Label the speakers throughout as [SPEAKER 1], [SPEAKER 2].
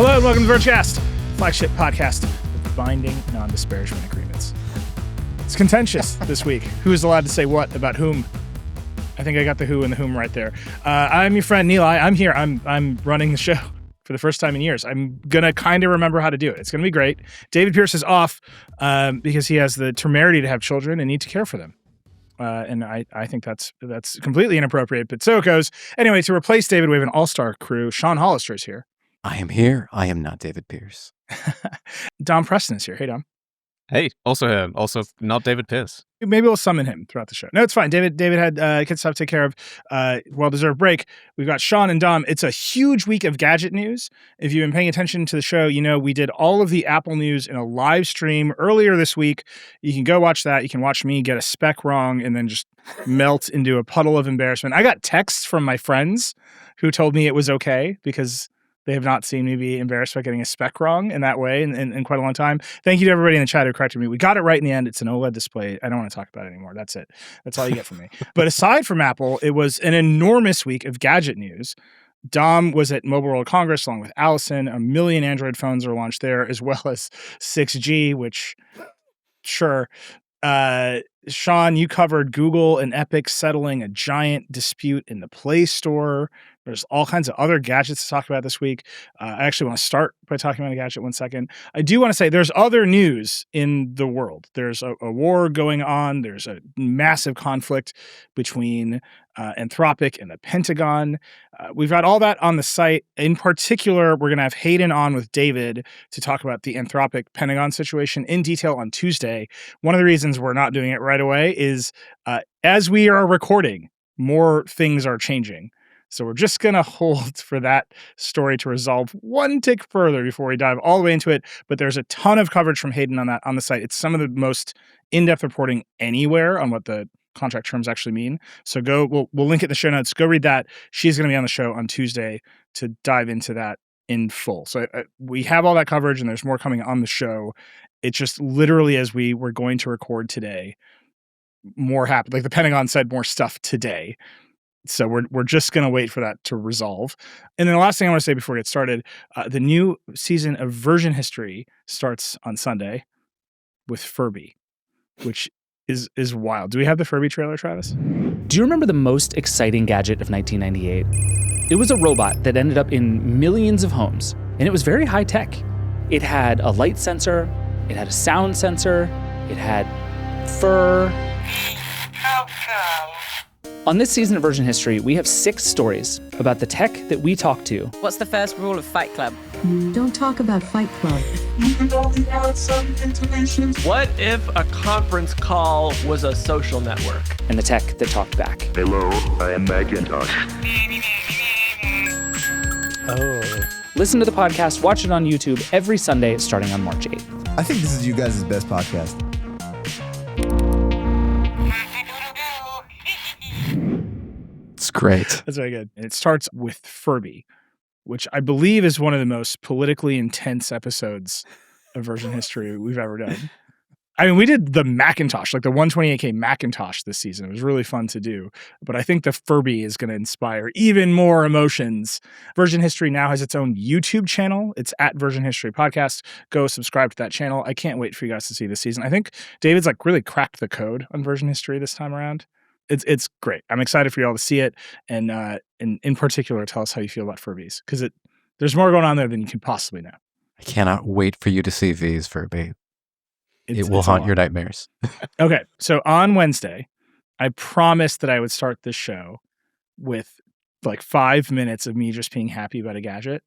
[SPEAKER 1] Hello and welcome to Vergecast, flagship podcast with binding non-disparagement agreements. It's contentious this week. Who is allowed to say what about whom? I think I got the who and the whom right there. I'm your friend Nilay. I'm here. I'm running the show for the first time in years. I'm going to kind of remember how to do it. It's going to be great. David Pierce is off because he has the temerity to have children and need to care for them. And I think that's completely inappropriate, but so it goes. Anyway, to replace David, we have an all-star crew. Sean Hollister is here.
[SPEAKER 2] I am here. I am not David Pierce.
[SPEAKER 1] Dom Preston is here. Hey, Dom.
[SPEAKER 3] Hey, also him. Also not David Pierce.
[SPEAKER 1] Maybe we'll summon him throughout the show. No, it's fine. David had kids stuff to take care of. Well-deserved break. We've got Sean and Dom. It's a huge week of gadget news. If you've been paying attention to the show, you know we did all of the Apple news in a live stream earlier this week. You can go watch that. You can watch me get a spec wrong and then just melt into a puddle of embarrassment. I got texts from my friends who told me it was okay because they have not seen me be embarrassed by getting a spec wrong in that way in quite a long time. Thank you to everybody in the chat who corrected me. We got it right in the end. It's an OLED display. I don't want to talk about it anymore. That's it. That's all you get from me. But aside from Apple, it was an enormous week of gadget news. Dom was at Mobile World Congress along with Allison. 1 million Android phones are launched there, as well as 6G, which, sure. Sean, you covered Google and Epic settling a giant dispute in the Play Store. There's all kinds of other gadgets to talk about this week. I actually want to start by talking about a gadget 1 second. I do want to say there's other news in the world. There's a war going on. There's a massive conflict between Anthropic and the Pentagon. We've got all that on the site. In particular, we're going to have Hayden on with David to talk about the Anthropic Pentagon situation in detail on Tuesday. One of the reasons we're not doing it right away is as we are recording, more things are changing. So we're just going to hold for that story to resolve one tick further before we dive all the way into it. But there's a ton of coverage from Hayden on the site. It's some of the most in-depth reporting anywhere on what the contract terms actually mean. So we'll link it in the show notes. Go read that. She's going to be on the show on Tuesday to dive into that in full. So we have all that coverage and there's more coming on the show. It's just literally as we were going to record today, more happened. Like the Pentagon said more stuff today. So we're just going to wait for that to resolve. And then the last thing I want to say before we get started, the new season of Version History starts on Sunday with Furby, which is wild. Do we have the Furby trailer, Travis?
[SPEAKER 4] Do you remember the most exciting gadget of 1998? It was a robot that ended up in millions of homes, and it was very high tech. It had a light sensor, it had a sound sensor, it had fur. On this season of Version History, we have 6 stories about the tech that we talk to.
[SPEAKER 5] What's the first rule of Fight Club?
[SPEAKER 6] Don't talk about Fight Club.
[SPEAKER 7] What if a conference call was a social network?
[SPEAKER 4] And the tech that talked back.
[SPEAKER 8] Hello, I am Macintosh.
[SPEAKER 4] Oh. Listen to the podcast, watch it on YouTube every Sunday starting on March 8th.
[SPEAKER 9] I think this is you guys' best podcast.
[SPEAKER 2] It's great.
[SPEAKER 1] That's very good. And it starts with Furby, which I believe is one of the most politically intense episodes of Version History we've ever done. I mean, we did the Macintosh, like the 128K Macintosh this season. It was really fun to do. But I think the Furby is going to inspire even more emotions. Version History now has its own YouTube channel. It's at Version History Podcast. Go subscribe to that channel. I can't wait for you guys to see this season. I think David's like really cracked the code on Version History this time around. It's great. I'm excited for you all to see it. And in particular, tell us how you feel about Furbies. Because there's more going on there than you can possibly know.
[SPEAKER 2] I cannot wait for you to see V's, Furby. It will haunt your nightmares.
[SPEAKER 1] Okay, so on Wednesday, I promised that I would start this show with like 5 minutes of me just being happy about a gadget.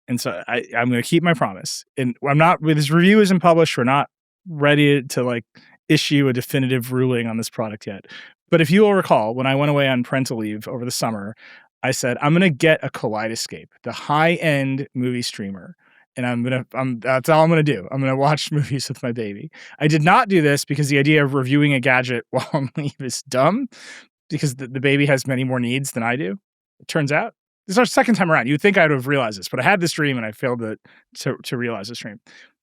[SPEAKER 1] And so I'm going to keep my promise. And this review isn't published. We're not ready to like issue a definitive ruling on this product yet. But if you will recall, when I went away on parental leave over the summer, I said, I'm going to get a Kaleidescape, the high-end movie streamer. And that's all I'm going to do. I'm going to watch movies with my baby. I did not do this because the idea of reviewing a gadget while on leave is dumb because the baby has many more needs than I do. It turns out. This is our second time around. You'd think I would have realized this, but I had this dream and I failed to realize this dream.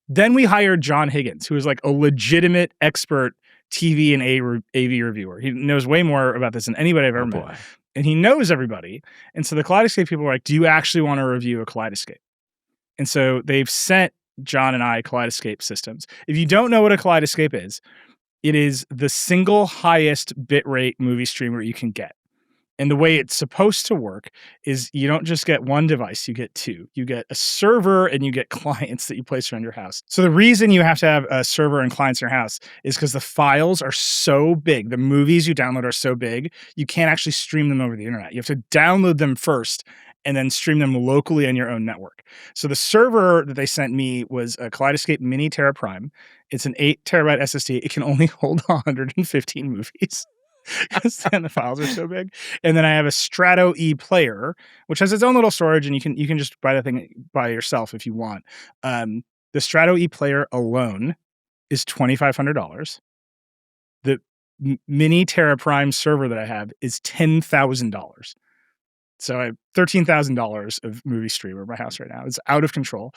[SPEAKER 1] Then we hired John Higgins, who is like a legitimate expert TV and AV reviewer. He knows way more about this than anybody I've ever met. And he knows everybody. And so the Kaleidescape people were like, do you actually want to review a Kaleidescape? And so they've sent John and I Kaleidescape systems. If you don't know what a Kaleidescape is, it is the single highest bitrate movie streamer you can get. And the way it's supposed to work is you don't just get one device, you get two. You get a server and you get clients that you place around your house. So the reason you have to have a server and clients in your house is because the files are so big. The movies you download are so big, you can't actually stream them over the internet. You have to download them first and then stream them locally on your own network. So the server that they sent me was a Kaleidescape Mini Tera Prime. It's an 8 terabyte SSD. It can only hold 115 movies. And the files are so big. And then I have a Strato E player, which has its own little storage, and you can just buy the thing by yourself if you want. The Strato E player alone is $2,500. The Mini Tera Prime server that I have is $10,000. So I have $13,000 of movie streamer in my house right now. It's out of control.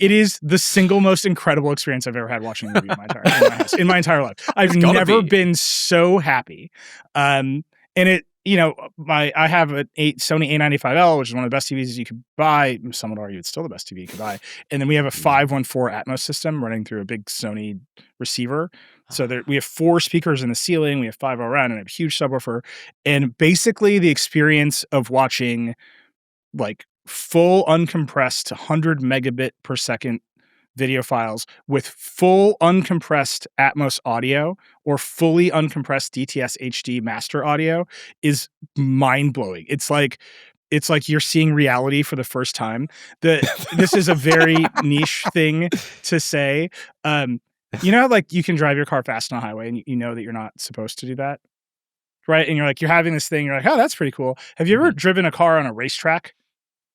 [SPEAKER 1] It is the single most incredible experience I've ever had watching a movie in my entire life. I've never been so happy. And it, I have a Sony A95L, which is one of the best TVs you could buy. Some would argue it's still the best TV you could buy. And then we have a 514 Atmos system running through a big Sony receiver. So we have 4 speakers in the ceiling. We have 5 all around and a huge subwoofer. And basically the experience of watching like full uncompressed 100 megabit per second video files with full uncompressed Atmos audio or fully uncompressed DTS HD master audio is mind-blowing. It's like you're seeing reality for the first time. This is a very niche thing to say. Like you can drive your car fast on a highway and you know that you're not supposed to do that, right? And you're having this thing, you're like, oh, that's pretty cool. Have you ever driven a car on a racetrack?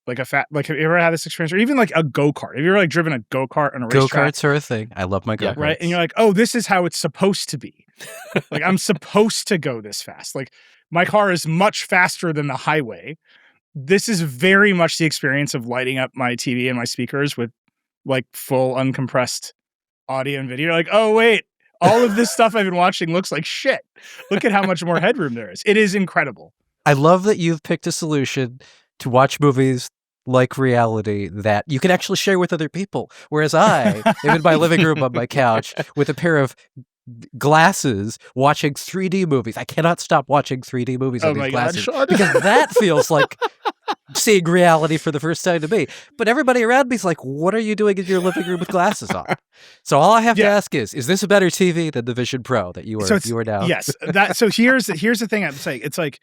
[SPEAKER 1] Have you ever had this experience? Or even like a go-kart? Have you ever driven a go-kart on a racetrack?
[SPEAKER 2] Go-karts are a thing. I love my go-karts.
[SPEAKER 1] Right? And you're like, oh, this is how it's supposed to be. Like, I'm supposed to go this fast. Like, my car is much faster than the highway. This is very much the experience of lighting up my TV and my speakers with like full uncompressed audio and video. You're like, oh, wait, all of this stuff I've been watching looks like shit. Look at how much more headroom there is. It is incredible.
[SPEAKER 2] I love that you've picked a solution to watch movies like reality that you can actually share with other people. Whereas I am in my living room on my couch with a pair of glasses watching 3D movies. I cannot stop watching 3D movies on these glasses because that feels like seeing reality for the first time to me. But everybody around me is like, what are you doing in your living room with glasses on? So all I have to ask is this a better TV than the Vision Pro that you are now?
[SPEAKER 1] Yes. So here's the thing I'm saying. It's like,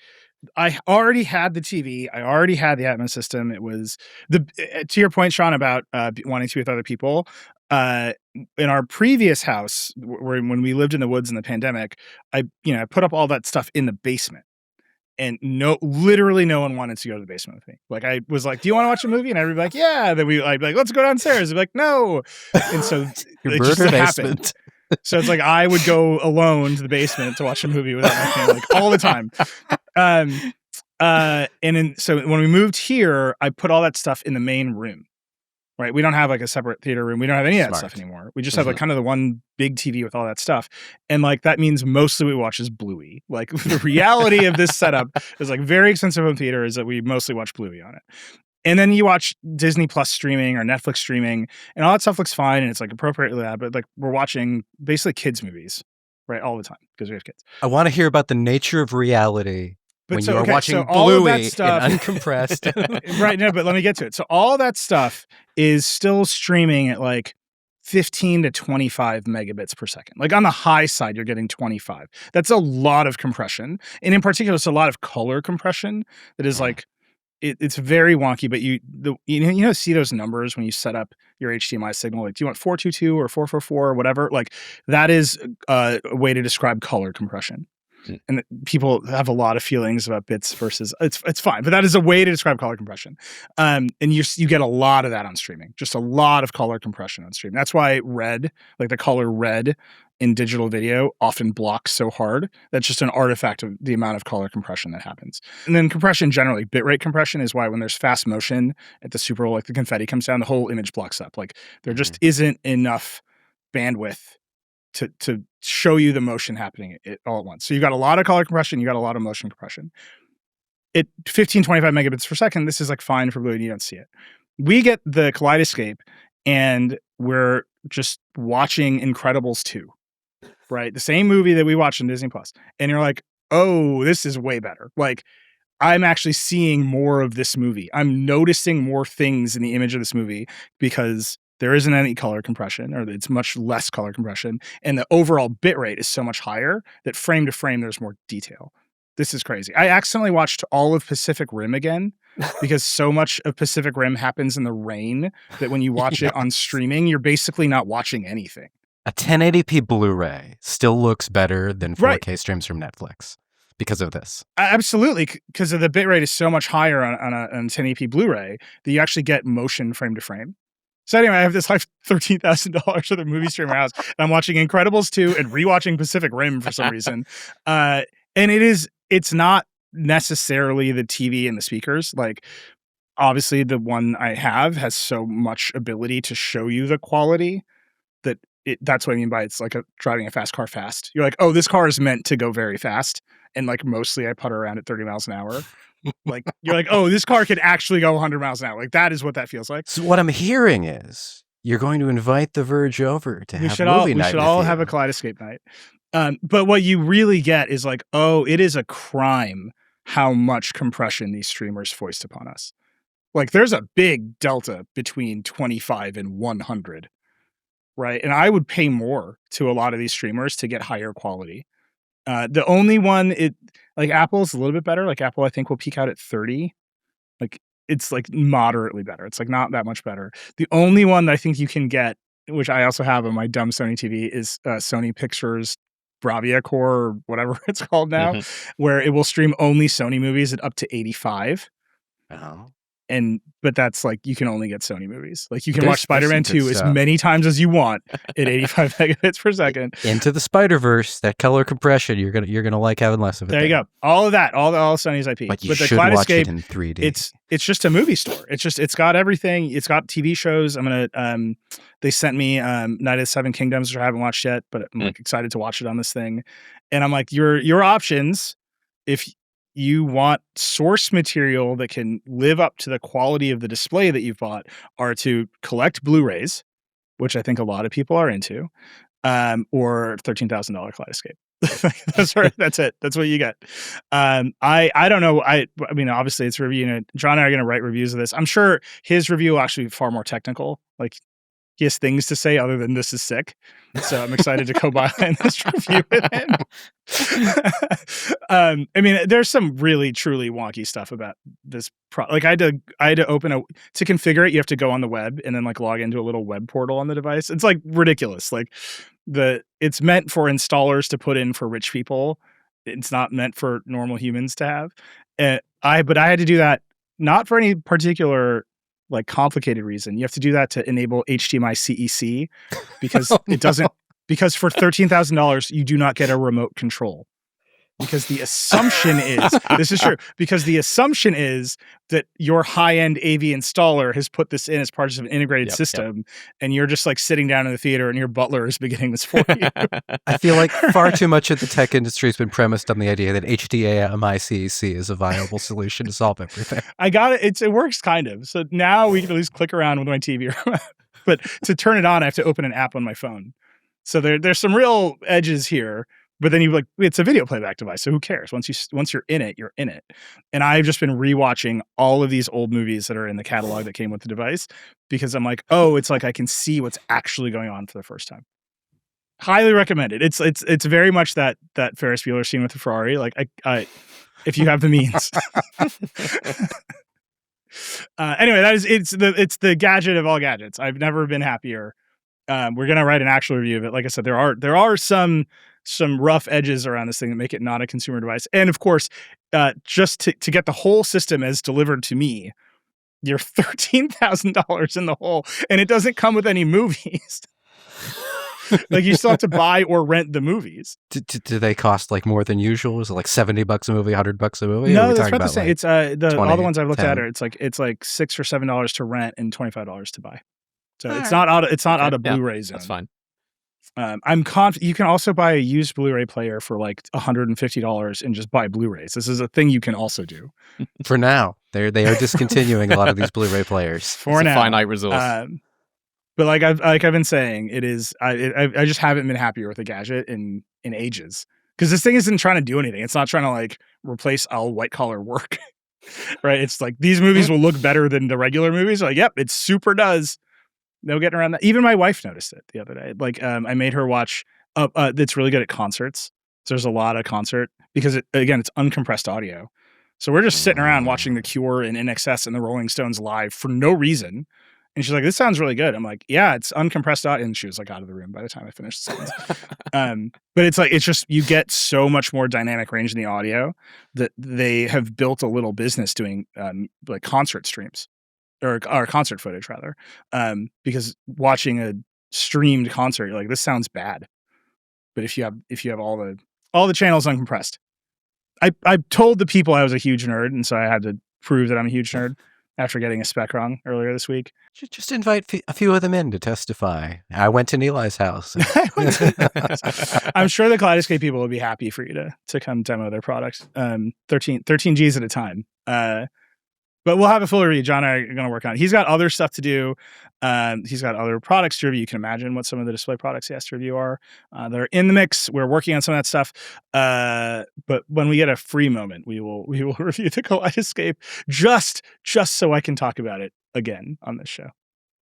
[SPEAKER 1] I already had the TV. I already had the Atmos system. It was to your point, Sean, about wanting to be with other people. In our previous house, when we lived in the woods in the pandemic, I put up all that stuff in the basement, and literally no one wanted to go to the basement with me. Like I was like, "Do you want to watch a movie?" And everybody would be like, "Yeah." Then I'd be like, "Let's go downstairs." They'd be like, "No." And so it just happened. So it's like I would go alone to the basement to watch a movie without my family, like all the time. So when we moved here, I put all that stuff in the main room. Right, we don't have like a separate theater room. We don't have any of that stuff anymore. We just have like kind of the one big TV with all that stuff, and like that means mostly we watch is Bluey. Like the reality of this setup is like very expensive home theater is that we mostly watch Bluey on it. And then you watch Disney Plus streaming or Netflix streaming, and all that stuff looks fine and it's like appropriately that, but like we're watching basically kids movies, right, all the time because we have kids.
[SPEAKER 2] I want to hear about the nature of reality when you are watching Bluey and uncompressed.
[SPEAKER 1] Right, no, but let me get to it. So all that stuff is still streaming at like 15 to 25 megabits per second. Like on the high side, you're getting 25. That's a lot of compression. And in particular, it's a lot of color compression that is like, it's very wonky, but you see those numbers when you set up your HDMI signal. Like, do you want 422 or 444 or whatever? Like that is a way to describe color compression. And people have a lot of feelings about bits versus it's fine, but that is a way to describe color compression. And you get a lot of that on streaming, just a lot of color compression on streaming. That's why red, like the color red in digital video often blocks so hard. That's just an artifact of the amount of color compression that happens. And then compression generally, bitrate compression is why when there's fast motion at the Super Bowl, like the confetti comes down, the whole image blocks up. Like there just isn't enough bandwidth to show you the motion happening all at once. So you've got a lot of color compression, you got a lot of motion compression. At 15, 25 megabits per second, this is like fine for Bluey and you don't see it. We get the Kaleidescape, and we're just watching Incredibles 2, right? The same movie that we watched on Disney Plus, and you're like, oh, this is way better. Like, I'm actually seeing more of this movie. I'm noticing more things in the image of this movie because there isn't any color compression, or it's much less color compression, and the overall bitrate is so much higher that frame to frame there's more detail. This is crazy. I accidentally watched all of Pacific Rim again because so much of Pacific Rim happens in the rain that when you watch it on streaming, you're basically not watching anything.
[SPEAKER 2] A 1080p Blu-ray still looks better than 4K
[SPEAKER 1] Right.
[SPEAKER 2] streams from Netflix because of this.
[SPEAKER 1] Absolutely, because the bitrate is so much higher on a 1080p Blu-ray that you actually get motion frame to frame. So anyway, I have this like $13,000 worth of movie stream in my house, and I'm watching Incredibles 2 and rewatching Pacific Rim for some reason. And it's not necessarily the TV and the speakers. Like, obviously, the one I have has so much ability to show you the quality that that's what I mean by it's like driving a fast car fast. You're like, oh, this car is meant to go very fast. And like mostly I putter around at 30 miles an hour. Like, you're like, oh, this car could actually go 100 miles an hour. Like, that is what that feels like.
[SPEAKER 2] So what I'm hearing is you're going to invite the Verge over to have movie night.
[SPEAKER 1] We should all have a Kaleidescape night. But what you really get is like, oh, it is a crime how much compression these streamers foist upon us. Like, there's a big delta between 25 and 100, right? And I would pay more to a lot of these streamers to get higher quality. The only one, like Apple's a little bit better. Like Apple, I think, will peak out at 30. Like, it's like moderately better. It's like not that much better. The only one that I think you can get, which I also have on my dumb Sony TV, is Sony Pictures Bravia Core, or whatever it's called now, where it will stream only Sony movies at up to 85.
[SPEAKER 2] Oh.
[SPEAKER 1] But that's like, you can only get Sony movies. Like, you can
[SPEAKER 2] There's
[SPEAKER 1] watch Spider-Man
[SPEAKER 2] some good
[SPEAKER 1] 2 as
[SPEAKER 2] stuff.
[SPEAKER 1] many times as you want at 85 megabits per second.
[SPEAKER 2] Into the Spider-Verse, that color compression, you're gonna like having less of it.
[SPEAKER 1] There you go. All of that, all Sony's IP.
[SPEAKER 2] But you
[SPEAKER 1] the
[SPEAKER 2] should watch it
[SPEAKER 1] Kaleidescape,
[SPEAKER 2] in 3D.
[SPEAKER 1] it's just a movie store. It's got everything. It's got TV shows. I'm gonna they sent me Night of the Seven Kingdoms, which I haven't watched yet, but I'm like excited to watch it on this thing. And I'm like, your options, if you want source material that can live up to the quality of the display that you've bought, are to collect Blu-rays, which I think a lot of people are into, or $13,000 Kaleidescape. That's it. That's what you get. I don't know. I mean, obviously it's reviewing it. John and I are going to write reviews of this. I'm sure his review will actually be far more technical. Like, he has things to say other than this is sick. So I'm excited to go by in this review with him. I mean, there's some really, truly wonky stuff about this. Like, I had to open to configure it. You have to go on the web and then like log into a little web portal on the device. It's like ridiculous. Like, it's meant for installers to put in for rich people. It's not meant for normal humans to have. But I had to do that not for any particular like complicated reason. You have to do that to enable HDMI CEC because it doesn't, because for $13,000 you do not get a remote control. Because the assumption is, this is true, because the assumption is that your high-end AV installer has put this in as part of an integrated system, and you're just like sitting down in the theater and your butler is beginning this for you.
[SPEAKER 2] I feel like far too much of the tech industry has been premised on the idea that HDMI CEC is a viable solution to solve everything.
[SPEAKER 1] I got it. It works kind of. So now we can at least click around with my TV. But to turn it on, I have to open an app on my phone. So there's some real edges here. But then it's a video playback device, so who cares? Once you're in it, you're in it. And I've just been rewatching all of these old movies that are in the catalog that came with the device because I'm like, oh, it's like I can see what's actually going on for the first time. Highly recommended. It's very much that Ferris Bueller scene with the Ferrari. Like, I if you have the means. Anyway, it's the gadget of all gadgets. I've never been happier. We're gonna write an actual review of it. Like I said, there are some rough edges around this thing that make it not a consumer device. And of course, just to get the whole system as delivered to me, you're $13,000 in the hole, and it doesn't come with any movies. Like, you still have to buy or rent the movies.
[SPEAKER 2] Do they cost like more than usual? Is it like $70 a movie, $100 a movie?
[SPEAKER 1] No, that's about the same. It's all the ones I've looked
[SPEAKER 2] 10?
[SPEAKER 1] at are it's like $6 or $7 to rent and $25 to buy. So it's not out of Blu-ray zone.
[SPEAKER 3] That's fine.
[SPEAKER 1] I'm confident you can also buy a used Blu-ray player for like $150 and just buy Blu-rays. This is a thing you can also do.
[SPEAKER 2] For now, They are discontinuing a lot of these Blu-ray players.
[SPEAKER 1] For
[SPEAKER 3] It's
[SPEAKER 1] now.
[SPEAKER 3] a finite resource.
[SPEAKER 1] But like I've been saying, it is I just haven't been happier with a gadget in ages. Because this thing isn't trying to do anything. It's not trying to like replace all white collar work. Right? It's like these movies will look better than the regular movies. Like, yep, it super does. No getting around that. Even my wife noticed it the other day. Like I made her watch that's really good at concerts. So there's a lot of concert because it's uncompressed audio. So we're just sitting around watching The Cure and NXS and the Rolling Stones live for no reason. And she's like, this sounds really good. I'm like, yeah, it's uncompressed audio. And she was like out of the room by the time I finished the sentence. But it's just, you get so much more dynamic range in the audio that they have built a little business doing like concert streams or concert footage rather. Because watching a streamed concert, you're like, this sounds bad. But if you have all the channels uncompressed, I told the people I was a huge nerd. And so I had to prove that I'm a huge nerd. After getting a spec wrong earlier this week.
[SPEAKER 2] Just invite a few of them in to testify. I went to Nilay's house.
[SPEAKER 1] I'm sure the Kaleidescape people will be happy for you to come demo their products. 13 Gs at a time. But we'll have a full review. John and I are going to work on it. He's got other stuff to do. He's got other products to review. You can imagine what some of the display products he has to review are. They're in the mix. We're working on some of that stuff. But when we get a free moment, we will review the Kaleidescape just so I can talk about it again on this show.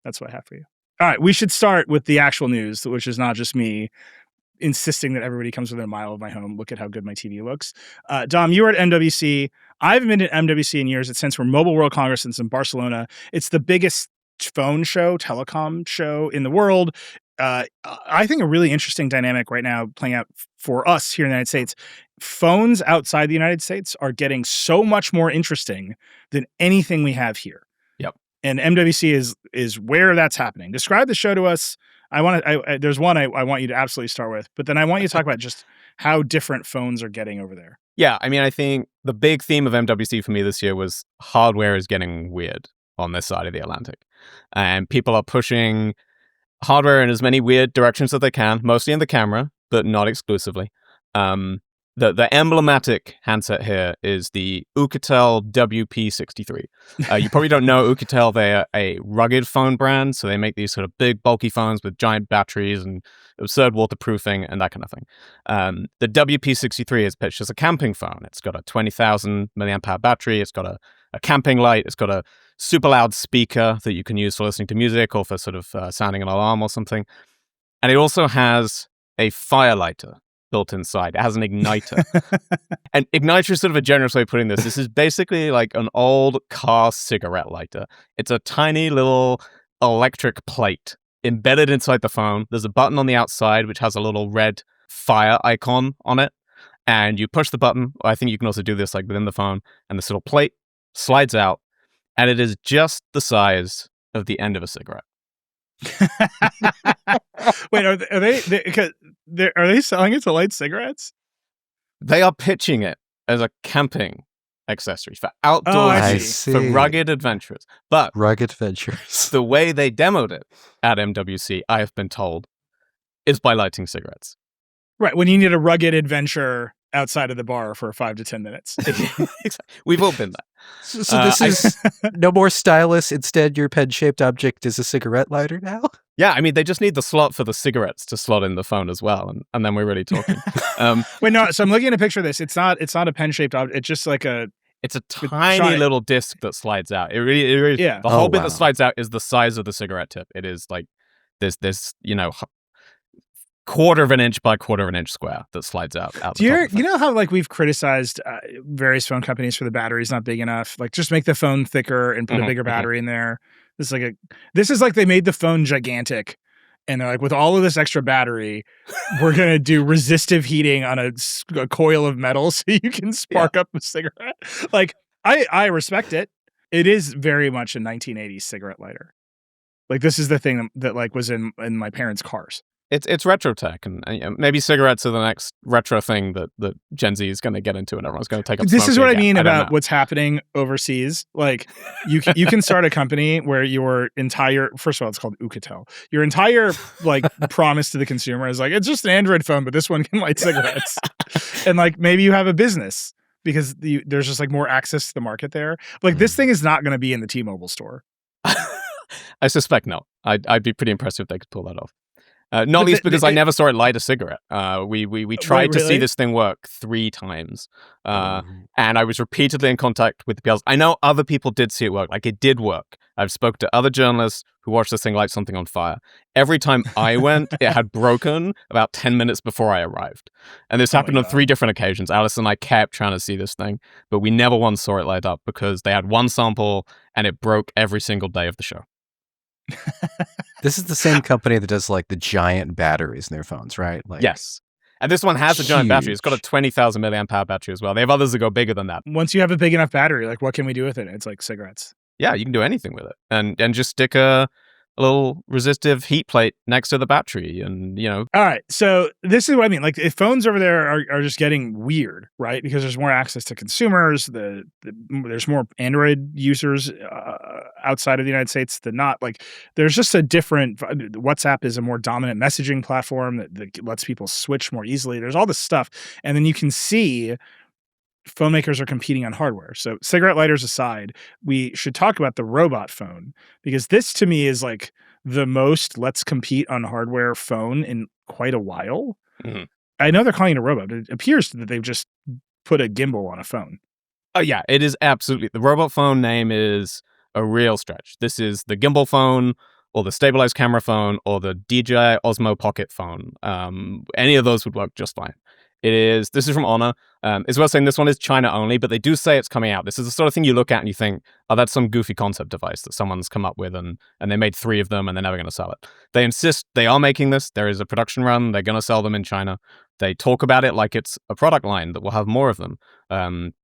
[SPEAKER 1] That's what I have for you. All right, we should start with the actual news, which is not just me insisting that everybody comes within a mile of my home. Look at how good my TV looks. Dom, you were at MWC. I haven't been to MWC in years. It stands for Mobile World Congress. It's in Barcelona. It's the biggest phone show, telecom show in the world. I think a really interesting dynamic right now playing out for us here in the United States. Phones outside the United States are getting so much more interesting than anything we have here.
[SPEAKER 3] Yep.
[SPEAKER 1] And MWC is where that's happening. Describe the show to us. There's one I want you to absolutely start with, but then I want you to talk about just how different phones are getting over there.
[SPEAKER 3] Yeah, I mean, I think the big theme of MWC for me this year was hardware is getting weird on this side of the Atlantic. And people are pushing hardware in as many weird directions as they can, mostly in the camera, but not exclusively. The emblematic handset here is the Oukitel WP63. You probably don't know Oukitel. They're a rugged phone brand, so they make these sort of big, bulky phones with giant batteries and absurd waterproofing and that kind of thing. The WP63 is pitched as a camping phone. It's got a 20,000 milliamp hour battery. It's got a camping light. It's got a super loud speaker that you can use for listening to music or for sort of sounding an alarm or something. And it also has a fire lighter built inside. It has an igniter. And igniter is sort of a generous way of putting this. This is basically like an old car cigarette lighter. It's a tiny little electric plate embedded inside the phone. There's a button on the outside which has a little red fire icon on it. And you push the button. I think you can also do this like within the phone. And this little plate slides out. And it is just the size of the end of a cigarette.
[SPEAKER 1] Wait, are they selling it to light cigarettes?
[SPEAKER 3] They are pitching it as a camping accessory for outdoors, for rugged adventurers. But
[SPEAKER 2] rugged adventures.
[SPEAKER 3] The way they demoed it at MWC, I have been told, is by lighting cigarettes.
[SPEAKER 1] Right, when you need a rugged adventure outside of the bar for 5 to 10 minutes.
[SPEAKER 3] We've all been there.
[SPEAKER 2] So this is no more stylus. Instead, your pen-shaped object is a cigarette lighter now?
[SPEAKER 3] Yeah, I mean, they just need the slot for the cigarettes to slot in the phone as well, and then we're really talking.
[SPEAKER 1] Wait, no, so I'm looking at a picture of this. It's not a pen-shaped object. It's just like
[SPEAKER 3] it's a tiny little disc that slides out. It really
[SPEAKER 1] yeah.
[SPEAKER 3] The whole bit that slides out is the size of the cigarette tip. It is like this, quarter of an inch by quarter of an inch square that slides out.
[SPEAKER 1] Do you know how like we've criticized various phone companies for the batteries not big enough? Like just make the phone thicker and put a bigger battery in there. This is like they made the phone gigantic, and they're like, with all of this extra battery, we're gonna do resistive heating on a coil of metal so you can spark up a cigarette. Like I respect it. It is very much a 1980s cigarette lighter. Like this is the thing that like was in my parents' cars.
[SPEAKER 3] It's retro tech, and maybe cigarettes are the next retro thing that Gen Z is going to get into, and everyone's going to take up.
[SPEAKER 1] This is what
[SPEAKER 3] again.
[SPEAKER 1] I mean about what's happening overseas. Like you can start a company where your entire, first of all, it's called Oukitel. Your entire like promise to the consumer is like, it's just an Android phone, but this one can light cigarettes. And like maybe you have a business because there's just like more access to the market there. Like this thing is not going to be in the T-Mobile store.
[SPEAKER 3] I suspect not. I'd be pretty impressed if they could pull that off. Not least because I never saw it light a cigarette. We tried to see this thing work 3 times, and I was repeatedly in contact with the PLs. I know other people did see it work. Like, it did work. I've spoken to other journalists who watched this thing light something on fire. Every time I went, it had broken about 10 minutes before I arrived. And this happened on 3 different occasions. Alice and I kept trying to see this thing, but we never once saw it light up because they had one sample and it broke every single day of the show.
[SPEAKER 2] This is the same company that does like the giant batteries in their phones, right? Like,
[SPEAKER 3] yes. And this one has a giant battery. It's got a 20,000 milliamp hour battery as well. They have others that go bigger than that.
[SPEAKER 1] Once you have a big enough battery, like what can we do with it? It's like cigarettes.
[SPEAKER 3] Yeah, you can do anything with it. And just stick a little resistive heat plate next to the battery and,
[SPEAKER 1] All right. So this is what I mean. Like, if phones over there are just getting weird, right? Because there's more access to consumers. There's more Android users outside of the United States than not. Like, there's just a different... WhatsApp is a more dominant messaging platform that lets people switch more easily. There's all this stuff. And then you can see phone makers are competing on hardware. So cigarette lighters aside, we should talk about the robot phone, because this to me is like the most let's compete on hardware phone in quite a while. Mm-hmm. I know they're calling it a robot, but it appears that they've just put a gimbal on a phone.
[SPEAKER 3] Oh yeah, it is absolutely. The robot phone name is a real stretch. This is the gimbal phone or the stabilized camera phone or the DJI Osmo Pocket phone. Any of those would work just fine. This is from Honor. It's worth saying this one is China only, but they do say it's coming out. This is the sort of thing you look at and you think, oh, that's some goofy concept device that someone's come up with and they made 3 of them and they're never going to sell it. They insist they are making this. There is a production run. They're going to sell them in China. They talk about it like it's a product line that will have more of them.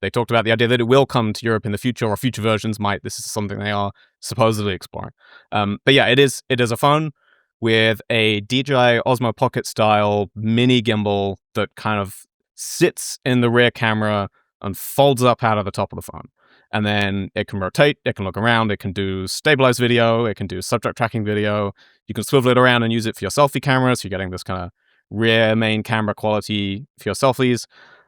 [SPEAKER 3] They talked about the idea that it will come to Europe in the future, or future versions might. This is something they are supposedly exploring. But yeah, it is a phone with a DJI Osmo Pocket style mini gimbal that kind of sits in the rear camera and folds up out of the top of the phone. And then it can rotate, it can look around, it can do stabilized video, it can do subject tracking video. You can swivel it around and use it for your selfie camera, so you're getting this kind of rear main camera quality for your selfies.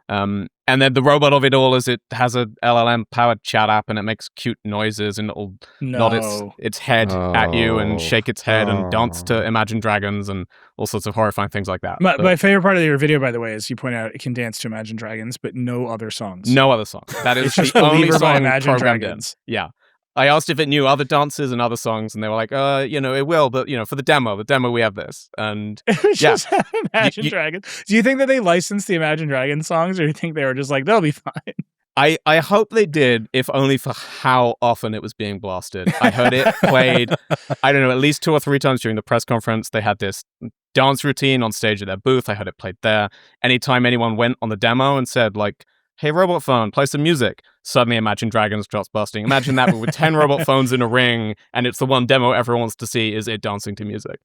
[SPEAKER 3] And then the robot of it all is it has a LLM-powered chat app, and it makes cute noises, and it'll nod its head at you and shake its head and dance to Imagine Dragons and all sorts of horrifying things like that.
[SPEAKER 1] My favorite part of your video, by the way, is you point out it can dance to Imagine Dragons, but no other songs.
[SPEAKER 3] No other songs. That is the only song Imagine Dragons. Yeah. I asked if it knew other dances and other songs, and they were like, it will, but, for the demo, we have this. And
[SPEAKER 1] just Imagine Dragons. Do you think that they licensed the Imagine Dragons songs, or do you think they were just like, they'll be fine?
[SPEAKER 3] I hope they did, if only for how often it was being blasted. I heard it played, I don't know, at least 2 or 3 times during the press conference. They had this dance routine on stage at their booth. I heard it played there. Anytime anyone went on the demo and said, like, hey, robot phone, play some music. Suddenly Imagine Dragons starts busting. Imagine that, but with 10 robot phones in a ring, and it's the one demo everyone wants to see is it dancing to music.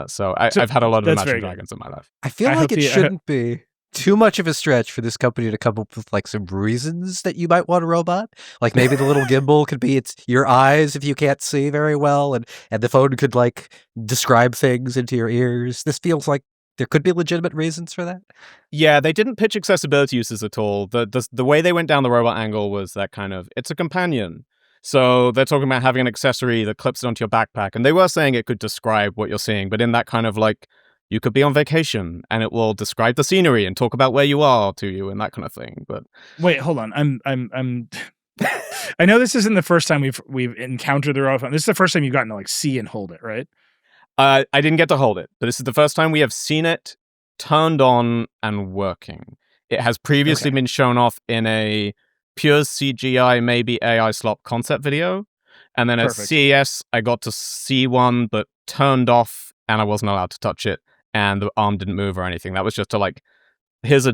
[SPEAKER 3] So I've had a lot of Imagine Dragons in my life.
[SPEAKER 2] I feel like it shouldn't be too much of a stretch for this company to come up with like some reasons that you might want a robot. Like maybe the little gimbal could be your eyes if you can't see very well, and the phone could like describe things into your ears. This feels like there could be legitimate reasons for that.
[SPEAKER 3] Yeah, they didn't pitch accessibility uses at all. The way they went down the robot angle was that kind of, it's a companion. So they're talking about having an accessory that clips it onto your backpack. And they were saying it could describe what you're seeing, but in that kind of like, you could be on vacation and it will describe the scenery and talk about where you are to you and that kind of thing. But
[SPEAKER 1] wait, hold on. I'm I know this isn't the first time we've encountered the robot phone. This is the first time you've gotten to like see and hold it, right?
[SPEAKER 3] I didn't get to hold it, but this is the first time we have seen it turned on and working. It has previously been shown off in a pure CGI, maybe AI slop concept video. And then at CES, I got to see one, but turned off and I wasn't allowed to touch it. And the arm didn't move or anything. That was just here's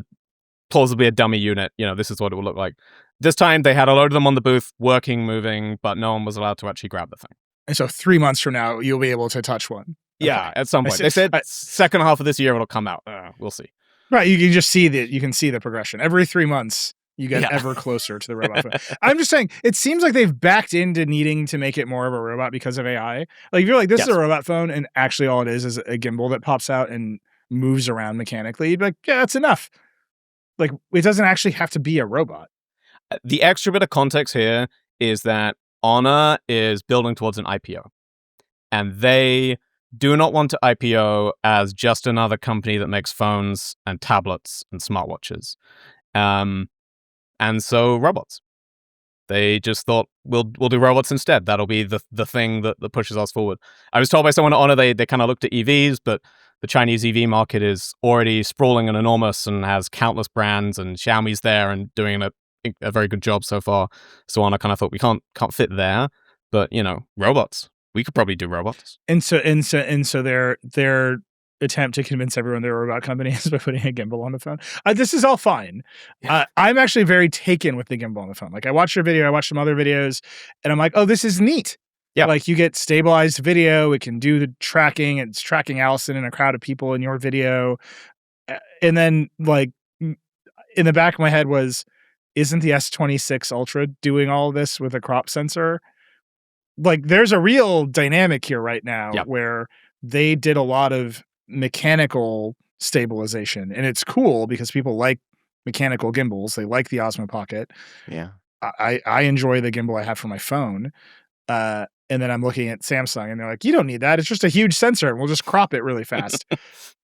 [SPEAKER 3] plausibly a dummy unit. This is what it would look like. This time they had a load of them on the booth, working, moving, but no one was allowed to actually grab the thing.
[SPEAKER 1] And so 3 months from now, you'll be able to touch one.
[SPEAKER 3] Yeah, at some point. They said second half of this year it'll come out. We'll see.
[SPEAKER 1] Right, you can just see the progression. Every 3 months, you get ever closer to the robot phone. I'm just saying, it seems like they've backed into needing to make it more of a robot because of AI. Like, if you're like, this is a robot phone, and actually all it is a gimbal that pops out and moves around mechanically, you'd be like, yeah, that's enough. Like, it doesn't actually have to be a robot.
[SPEAKER 3] The extra bit of context here is that Honor is building towards an IPO. And they do not want to IPO as just another company that makes phones and tablets and smartwatches. And so robots. They just thought, we'll do robots instead. That'll be the thing that pushes us forward. I was told by someone at Honor they kind of looked at EVs, but the Chinese EV market is already sprawling and enormous and has countless brands, and Xiaomi's there and doing a very good job so far. So Honor kind of thought we can't fit there, but robots. We could probably do robots.
[SPEAKER 1] And so their attempt to convince everyone they're a robot company is by putting a gimbal on the phone. This is all fine. I'm actually very taken with the gimbal on the phone. Like, I watched your video, I watched some other videos, and I'm like, oh, this is neat.
[SPEAKER 3] Yeah.
[SPEAKER 1] Like, you get stabilized video, it can do the tracking, it's tracking Allison and a crowd of people in your video. And then, like, in the back of my head was, isn't the S26 Ultra doing all this with a crop sensor? Like, there's a real dynamic here right now where they did a lot of mechanical stabilization, and it's cool because people like mechanical gimbals. They like the Osmo Pocket.
[SPEAKER 2] Yeah.
[SPEAKER 1] I enjoy the gimbal I have for my phone. And then I'm looking at Samsung and they're like, you don't need that. It's just a huge sensor and we'll just crop it really fast.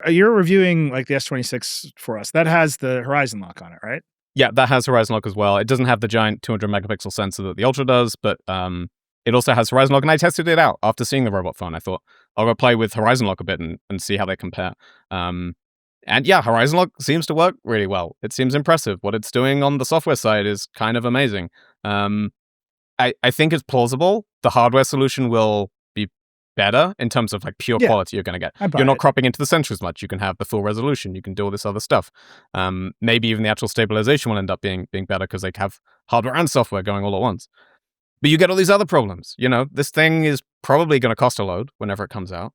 [SPEAKER 1] You're reviewing like the S26 for us. That has the horizon lock on it, right?
[SPEAKER 3] Yeah, that has horizon lock as well. It doesn't have the giant 200 megapixel sensor that the Ultra does, but it also has horizon lock, and I tested it out after seeing the robot phone. I thought, I'll go play with horizon lock a bit and see how they compare. And yeah, horizon lock seems to work really well. It seems impressive. What it's doing on the software side is kind of amazing. I think it's plausible. The hardware solution will be better in terms of like pure quality you're going to get. You're not cropping into the sensor as much. You can have the full resolution. You can do all this other stuff. Maybe even the actual stabilization will end up being better because they have hardware and software going all at once. But you get all these other problems. This thing is probably going to cost a load whenever it comes out.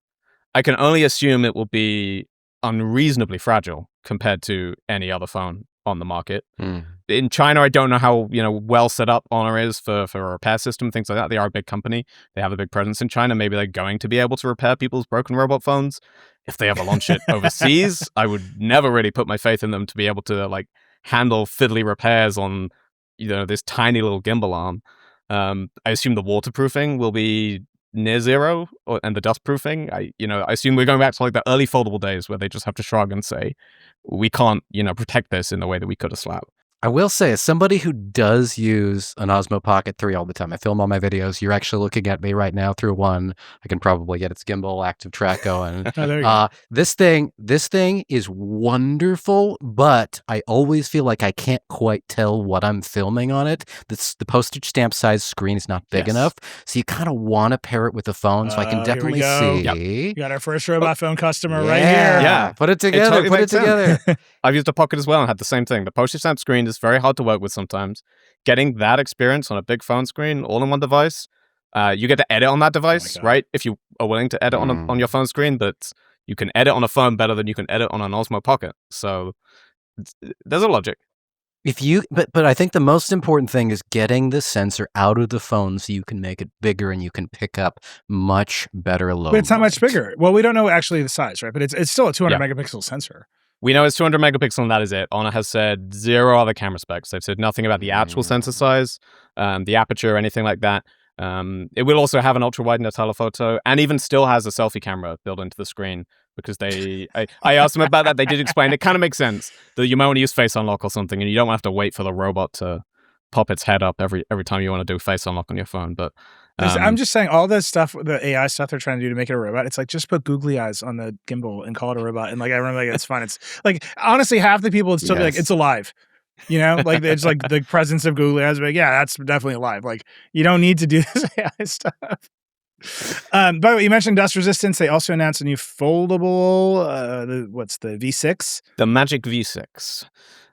[SPEAKER 3] I can only assume it will be unreasonably fragile compared to any other phone on the market. In China, I don't know how well set up Honor is for a repair system, things like that. They are a big company. They have a big presence in China. Maybe they're going to be able to repair people's broken robot phones. If they ever launch it overseas, I would never really put my faith in them to be able to like handle fiddly repairs on this tiny little gimbal arm. I assume the waterproofing will be near zero, and the dust proofing. I assume we're going back to like the early foldable days where they just have to shrug and say, we can't, protect this in the way that we could a slab.
[SPEAKER 2] I will say, as somebody who does use an Osmo Pocket 3 all the time, I film all my videos. You're actually looking at me right now through one. I can probably get its gimbal active track going.
[SPEAKER 1] There you go.
[SPEAKER 2] This thing is wonderful, but I always feel like I can't quite tell what I'm filming on it. The postage stamp size screen is not big enough, so you kind of want to pair it with a phone. So I can definitely see.
[SPEAKER 1] Yep. You got our first robot phone customer right
[SPEAKER 2] here.
[SPEAKER 3] Yeah,
[SPEAKER 2] put it together. Put it together.
[SPEAKER 3] I've used a Pocket as well and had the same thing. The postage stamp screen is very hard to work with sometimes. Getting that experience on a big phone screen, all in one device, you get to edit on that device, right? If you are willing to edit on your phone screen, but you can edit on a phone better than you can edit on an Osmo Pocket. So there's a logic.
[SPEAKER 2] But I think the most important thing is getting the sensor out of the phone so you can make it bigger and you can pick up much better load.
[SPEAKER 1] But it's not much bigger. Well, we don't know actually the size, right? But it's still a 200 megapixel sensor.
[SPEAKER 3] We know it's 200 megapixel and that is it. Honor has said zero other camera specs. They've said nothing about the actual sensor size, the aperture, anything like that. It will also have an ultra-wide telephoto and even still has a selfie camera built into the screen because I asked them about that. They did explain. It kind of makes sense that you might want to use face unlock or something and you don't have to wait for the robot to pop its head up every time you want to do face unlock on your phone. But
[SPEAKER 1] I'm just saying all this stuff, the AI stuff they're trying to do to make it a robot, it's like just put googly eyes on the gimbal and call it a robot. And like, I remember like, it's fine. It's like, honestly, half the people would still be like, it's alive. Like it's like the presence of googly eyes. Like, yeah, that's definitely alive. Like you don't need to do this AI stuff. By the way, you mentioned dust resistance. They also announced a new foldable, what's the V6?
[SPEAKER 3] The Magic V6.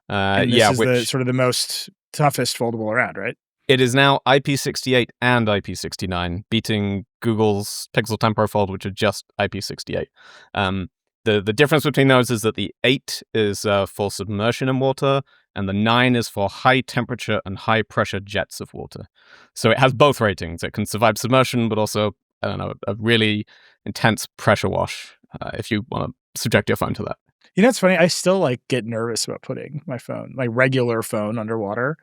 [SPEAKER 1] This is sort of the most toughest foldable around, right?
[SPEAKER 3] It is now IP68 and IP69, beating Google's Pixel 10 Pro Fold, which are just IP68. The difference between those is that the 8 is for submersion in water, and the 9 is for high temperature and high pressure jets of water. So it has both ratings. It can survive submersion, but also, a really intense pressure wash if you want to subject your phone to that.
[SPEAKER 1] It's funny. I still get nervous about putting my regular phone underwater.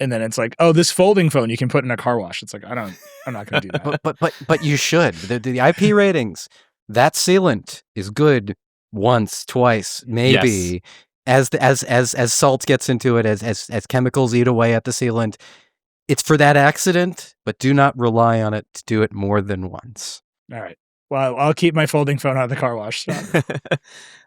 [SPEAKER 1] And then it's like, oh, this folding phone you can put in a car wash. It's like, I'm not going to do that.
[SPEAKER 2] But you should. The IP ratings, that sealant is good once, twice, maybe. Yes. As salt gets into it, as chemicals eat away at the sealant, it's for that accident, but do not rely on it to do it more than once.
[SPEAKER 1] All right. Well, I'll keep my folding phone out of the car wash.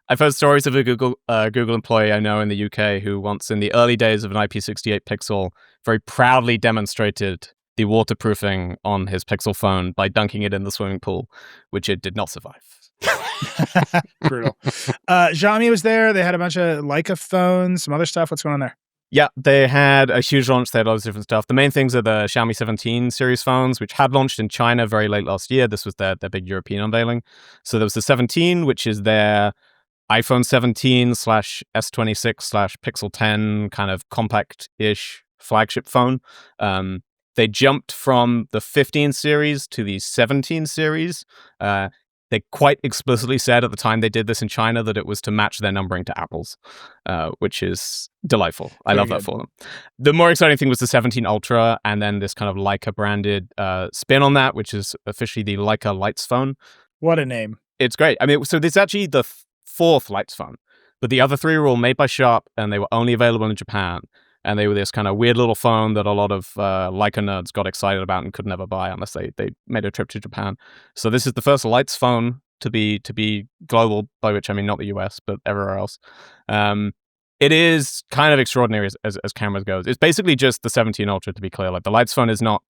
[SPEAKER 3] I've heard stories of a Google employee I know in the UK who once, in the early days of an IP68 Pixel, very proudly demonstrated the waterproofing on his Pixel phone by dunking it in the swimming pool, which it did not survive.
[SPEAKER 1] Brutal. Xiaomi was there. They had a bunch of Leica phones, some other stuff. What's going on there?
[SPEAKER 3] Yeah, they had a huge launch. They had lots of different stuff. The main things are the Xiaomi 17 series phones, which had launched in China very late last year. This was their big European unveiling. So there was the 17, which is their iPhone 17 / S26 / Pixel 10 kind of compact-ish flagship phone. They jumped from the 15 series to the 17 series. They quite explicitly said at the time they did this in China that it was to match their numbering to Apple's, which is delightful. I love that for them. The more exciting thing was the 17 Ultra, and then this kind of Leica branded spin on that, which is officially the Leica Lights phone.
[SPEAKER 1] What a name.
[SPEAKER 3] It's great. I mean, so this is actually the fourth Lights phone, but the other three were all made by Sharp, and they were only available in Japan. And they were this kind of weird little phone that a lot of Leica nerds got excited about and could never buy unless they made a trip to Japan. So this is the first Lights phone to be global, by which I mean not the US, but everywhere else. It is kind of extraordinary as cameras goes. It's basically just the 17 Ultra, to be clear. Like the Lights phone is not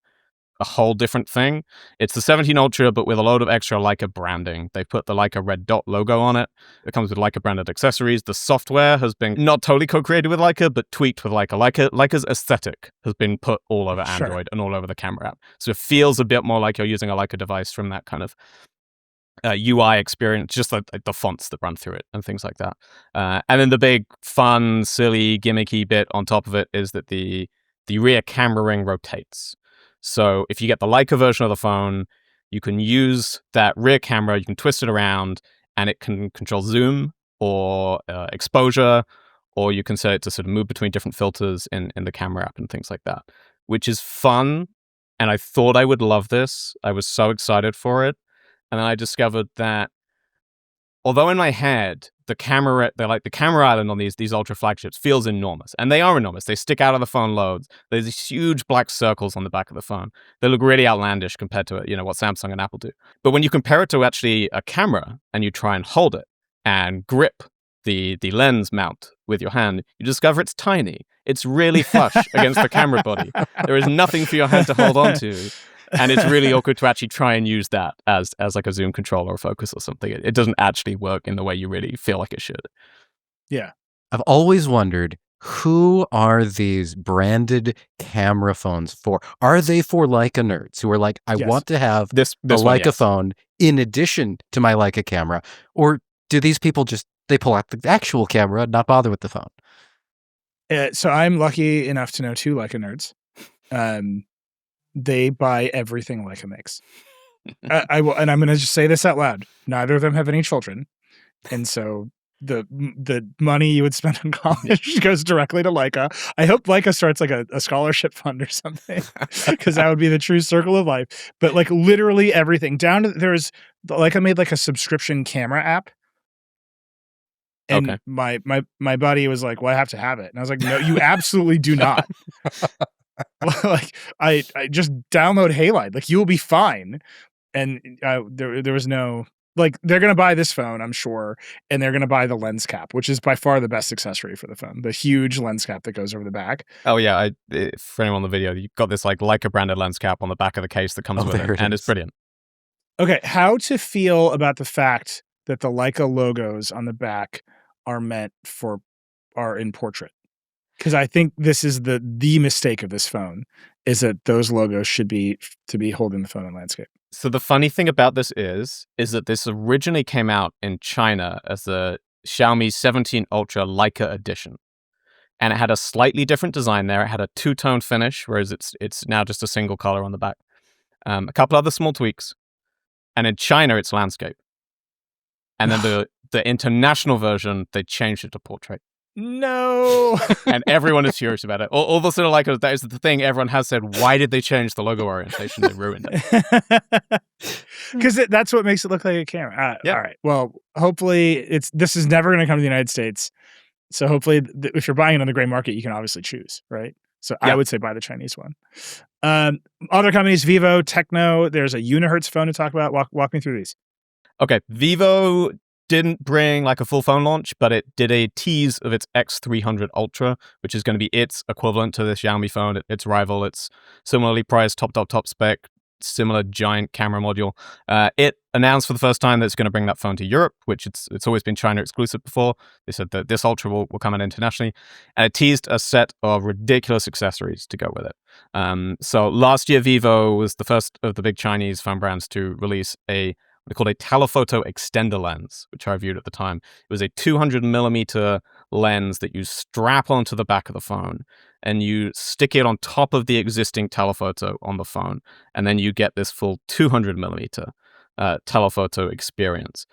[SPEAKER 3] a whole different thing. It's the 17 Ultra, but with a load of extra Leica branding. They put the Leica red dot logo on it. It comes with Leica branded accessories. The software has been not totally co-created with Leica, but tweaked with Leica. Leica's aesthetic has been put all over Android and all over the camera app. So it feels a bit more like you're using a Leica device from that kind of UI experience, just like the fonts that run through it and things like that. And then the big, fun, silly, gimmicky bit on top of it is that the rear camera ring rotates. So if you get the Leica version of the phone, you can use that rear camera, you can twist it around, and it can control zoom or exposure, or you can set it to sort of move between different filters in the camera app and things like that, which is fun. And I thought I would love this. I was so excited for it. And then I discovered that although in my head, the camera island on these ultra flagships feels enormous, and they are enormous. They stick out of the phone loads. There's these huge black circles on the back of the phone. They look really outlandish compared to what Samsung and Apple do. But when you compare it to actually a camera and you try and hold it and grip the lens mount with your hand, you discover it's tiny. It's really flush against the camera body. There is nothing for your hand to hold on to. And it's really awkward to actually try and use that as like a zoom controller or focus or something. It doesn't actually work in the way you really feel like it should.
[SPEAKER 1] Yeah.
[SPEAKER 2] I've always wondered, who are these branded camera phones for? Are they for Leica nerds who are like, I want to have
[SPEAKER 3] this
[SPEAKER 2] a Leica phone in addition to my Leica camera? Or do these people they pull out the actual camera and not bother with the phone?
[SPEAKER 1] So I'm lucky enough to know two Leica nerds. They buy everything Leica makes. I will, and I'm going to just say this out loud. Neither of them have any children, and so the money you would spend on college goes directly to Leica. I hope Leica starts like a scholarship fund or something, because that would be the true circle of life. But like literally everything down to Leica made like a subscription camera app. And my buddy was like, "Well, I have to have it," and I was like, "No, you absolutely do not." Like I just download Halide. Like you will be fine. And there was no like they're gonna buy this phone, I'm sure, and they're gonna buy the lens cap, which is by far the best accessory for the phone. The huge lens cap that goes over the back.
[SPEAKER 3] Oh yeah, for anyone on the video, you've got this like Leica branded lens cap on the back of the case that comes with it, and it's brilliant.
[SPEAKER 1] Okay, how to feel about the fact that the Leica logos on the back are in portrait? Because I think this is the mistake of this phone, is that those logos should be to be holding the phone in landscape.
[SPEAKER 3] So the funny thing about this is that this originally came out in China as the Xiaomi 17 Ultra Leica edition. And it had a slightly different design there. It had a two-tone finish, whereas it's now just a single color on the back. A couple other small tweaks. And in China, it's landscape. And then the international version, they changed it to portrait.
[SPEAKER 1] No.
[SPEAKER 3] And everyone is furious about it. All the sort of like, that is the thing everyone has said, why did they change the logo orientation? They ruined it.
[SPEAKER 1] Because that's what makes it look like a camera.
[SPEAKER 3] Yeah.
[SPEAKER 1] All right. Well, hopefully this is never going to come to the United States. So hopefully if you're buying it on the gray market, you can obviously choose, right? So I would say buy the Chinese one. Other companies, Vivo, Tecno, there's a Unihertz phone to talk about. Walk me through these.
[SPEAKER 3] Okay. Vivo didn't bring like a full phone launch, but it did a tease of its X300 Ultra, which is going to be its equivalent to the Xiaomi phone, its rival. It's similarly priced, top spec, similar giant camera module. It announced for the first time that it's going to bring that phone to Europe, which it's always been China exclusive before. They said that this Ultra will come out internationally. And it teased a set of ridiculous accessories to go with it. So last year, Vivo was the first of the big Chinese phone brands to release what they called a telephoto extender lens, which I reviewed at the time. It was a 200mm lens that you strap onto the back of the phone and you stick it on top of the existing telephoto on the phone. And then you get this full 200mm telephoto experience.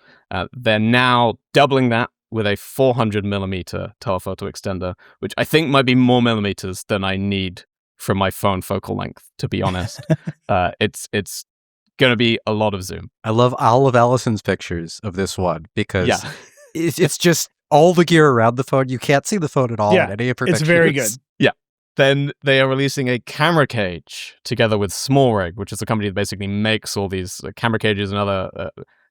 [SPEAKER 3] They're now doubling that with a 400mm telephoto extender, which I think might be more millimeters than I need from my phone focal length, to be honest. It's going to be a lot of zoom.
[SPEAKER 2] I love all of Allison's pictures of this one because
[SPEAKER 3] Yeah.
[SPEAKER 2] it's just all the gear around the phone. You can't see the phone at all in any of her
[SPEAKER 1] It's
[SPEAKER 2] pictures.
[SPEAKER 1] very good.
[SPEAKER 3] Yeah. Then they are releasing a camera cage together with SmallRig, which is a company that basically makes all these camera cages and other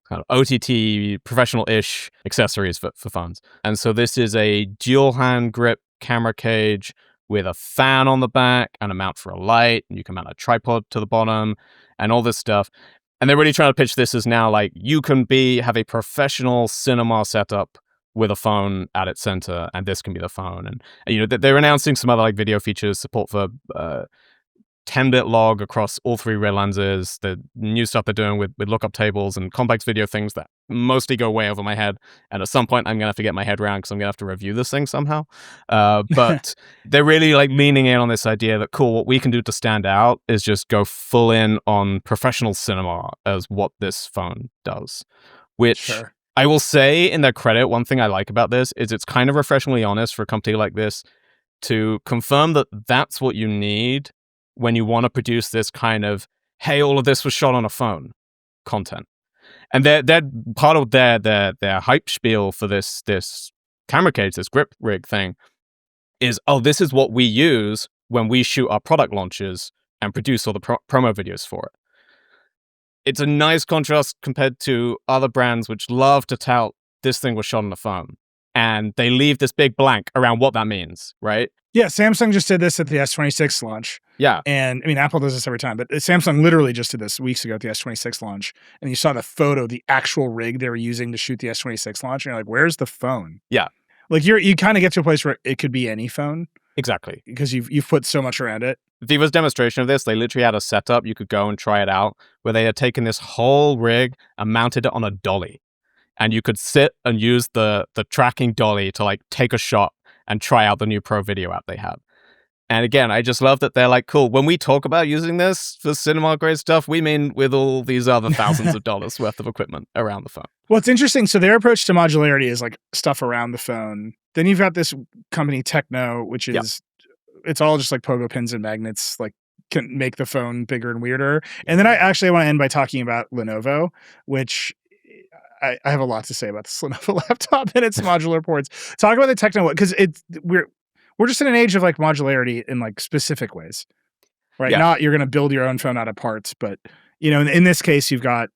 [SPEAKER 3] kind of OTT professional-ish accessories for phones. And so this is a dual hand grip camera cage with a fan on the back and a mount for a light. And you can mount a tripod to the bottom and all this stuff. And they're really trying to pitch this as now like you can have a professional cinema setup with a phone at its center, and this can be the phone. And you know, they're announcing some other like video features, support for 10-bit log across all three rear lenses, the new stuff they're doing with lookup tables and complex video things that mostly go way over my head. And at some point, I'm going to have to get my head around because I'm going to have to review this thing somehow. But they're really like leaning in on this idea that, cool, what we can do to stand out is just go full in on professional cinema as what this phone does, which...
[SPEAKER 1] Sure.
[SPEAKER 3] I will say, in their credit, one thing I like about this is it's kind of refreshingly honest for a company like this to confirm that that's what you need when you want to produce this kind of, hey, all of this was shot on a phone content. And they're part of their hype spiel for this camera cage, this grip rig thing, is, oh, this is what we use when we shoot our product launches and produce all the promo videos for it. It's a nice contrast compared to other brands which love to tout this thing was shot on a phone. And they leave this big blank around what that means, right?
[SPEAKER 1] Yeah, Samsung just did this at the S26 launch.
[SPEAKER 3] Yeah.
[SPEAKER 1] And I mean, Apple does this every time, but Samsung literally just did this weeks ago at the S26 launch. And you saw the photo, the actual rig they were using to shoot the S26 launch. And you're like, where's the phone?
[SPEAKER 3] Yeah.
[SPEAKER 1] Like you kind of get to a place where it could be any phone.
[SPEAKER 3] Exactly.
[SPEAKER 1] Because you've put so much around it.
[SPEAKER 3] Vivo's demonstration of this, they literally had a setup, you could go and try it out, where they had taken this whole rig and mounted it on a dolly. And you could sit and use the tracking dolly to like take a shot and try out the new Pro Video app they have. And again, I just love that they're like, cool, when we talk about using this for cinema grade stuff, we mean with all these other thousands of dollars worth of equipment around the phone.
[SPEAKER 1] Well, it's interesting. So their approach to modularity is like stuff around the phone. Then you've got this company, Tecno, which is, it's all just like pogo pins and magnets, like can make the phone bigger and weirder. And then I want to end by talking about Lenovo, which I have a lot to say about this Lenovo laptop and its modular ports. Talk about the Tecno, because we're just in an age of like modularity in like specific ways, right?
[SPEAKER 3] Yeah.
[SPEAKER 1] Not you're going to build your own phone out of parts, but you know, in this case, you've got,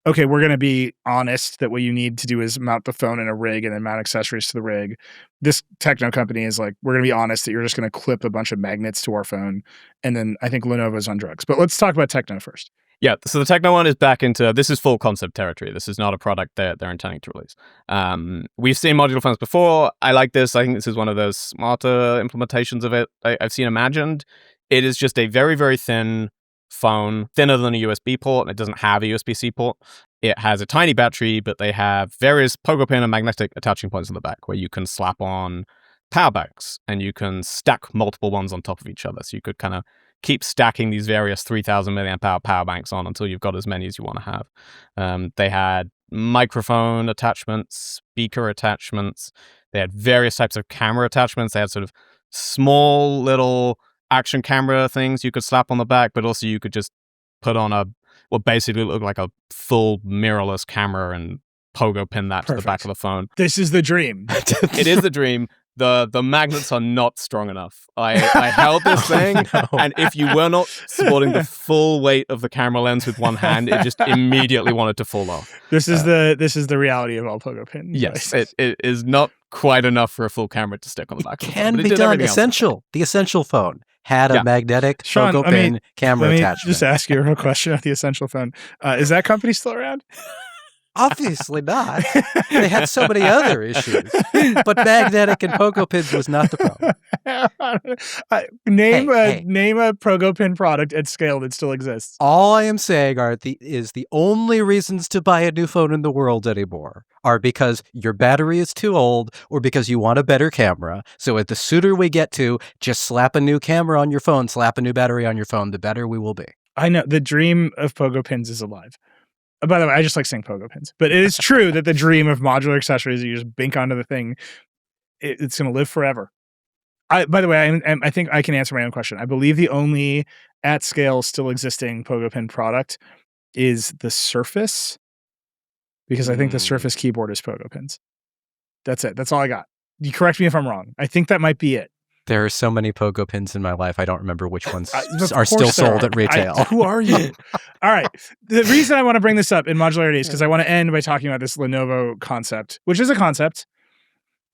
[SPEAKER 1] okay, we're going to be honest that what you need to do is mount the phone in a rig and then mount accessories to the rig. This Tecno company is like, we're going to be honest that you're just going to clip a bunch of magnets to our phone. And then I think Lenovo's on drugs. But let's talk about Tecno first.
[SPEAKER 3] Yeah, so the Tecno one is back into, this is full concept territory. This is not a product they're intending to release. We've seen modular phones before. I like this. I think this is one of those smarter implementations of it I've seen imagined. It is just a very, very thin phone, thinner than a USB port. It doesn't have a USB-C port. It has a tiny battery, but they have various pogo pin and magnetic attaching points on the back where you can slap on power banks and you can stack multiple ones on top of each other. So you could kind of keep stacking these various 3,000 milliamp hour power banks on until you've got as many as you want to have. They had microphone attachments, speaker attachments. They had various types of camera attachments. They had sort of small little action camera things you could slap on the back, but also you could just put on what basically looked like a full mirrorless camera and pogo pin that to the back of the phone.
[SPEAKER 1] This is the dream.
[SPEAKER 3] It is the dream. The magnets are not strong enough. I held this thing, and if you were not supporting the full weight of the camera lens with one hand, it just immediately wanted to fall off.
[SPEAKER 1] This is the reality of all pogo pin.
[SPEAKER 3] Yes, it is not quite enough for a full camera to stick on the back.
[SPEAKER 2] It can be done. Essential. The Essential phone had a magnetic pogo pin camera attachment.
[SPEAKER 1] Let me just ask you a real question about the Essential phone. Is that company still around?
[SPEAKER 2] Obviously not. They had so many other issues. But magnetic and pogo pins was not the problem.
[SPEAKER 1] Name a pogo pin product at scale that still exists.
[SPEAKER 2] All I am saying is the only reasons to buy a new phone in the world anymore are because your battery is too old or because you want a better camera. So the sooner we get to just slap a new camera on your phone, slap a new battery on your phone, the better we will be.
[SPEAKER 1] I know. The dream of pogo pins is alive. By the way, I just like saying pogo pins. But it is true that the dream of modular accessories that you just bink onto the thing, it's going to live forever. By the way, I think I can answer my own question. I believe the only at-scale still existing pogo pin product is the Surface, because I think the Surface keyboard is pogo pins. That's it. That's all I got. You correct me if I'm wrong. I think that might be it.
[SPEAKER 2] There are so many pogo pins in my life. I don't remember which ones are still sold at retail.
[SPEAKER 1] Who are you? All right. The reason I want to bring this up in modularity is because I want to end by talking about this Lenovo concept, which is a concept.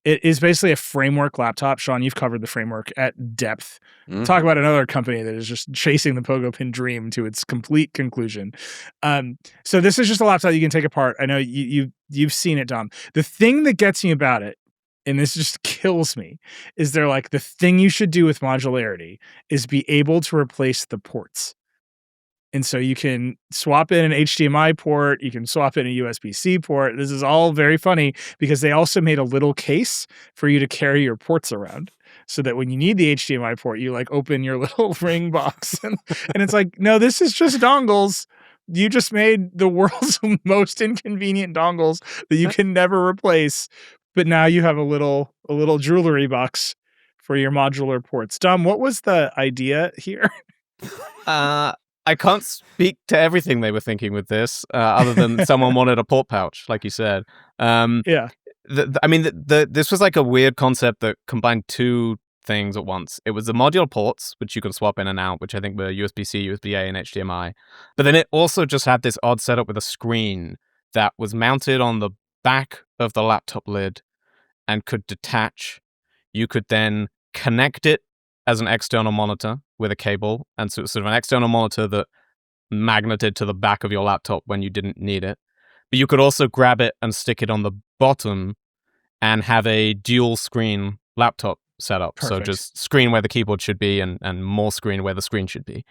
[SPEAKER 1] It is basically a framework laptop. Sean, you've covered the framework at depth. Talk about another company that is just chasing the pogo pin dream to its complete conclusion. So this is just a laptop you can take apart. I know you've seen it, Dom. The thing that gets me about it, and this just kills me, is they're like, the thing you should do with modularity is be able to replace the ports. And so you can swap in an HDMI port, you can swap in a USB-C port. This is all very funny because they also made a little case for you to carry your ports around so that when you need the HDMI port, you like open your little ring box and it's like, no, this is just dongles. You just made the world's most inconvenient dongles that you can never replace. But now you have a little jewelry box for your modular ports. Dom, what was the idea here?
[SPEAKER 3] I can't speak to everything they were thinking with this, other than someone wanted a port pouch, like you said.
[SPEAKER 1] Yeah.
[SPEAKER 3] This was like a weird concept that combined two things at once. It was the modular ports, which you could swap in and out, which I think were USB-C, USB-A, and HDMI. But then it also just had this odd setup with a screen that was mounted on the back of the laptop lid and could detach. You could then connect it as an external monitor with a cable, and so sort of an external monitor that magneted to the back of your laptop when you didn't need it. But you could also grab it and stick it on the bottom and have a dual screen laptop setup.
[SPEAKER 1] Perfect.
[SPEAKER 3] So just screen where the keyboard should be and more screen where the screen should be.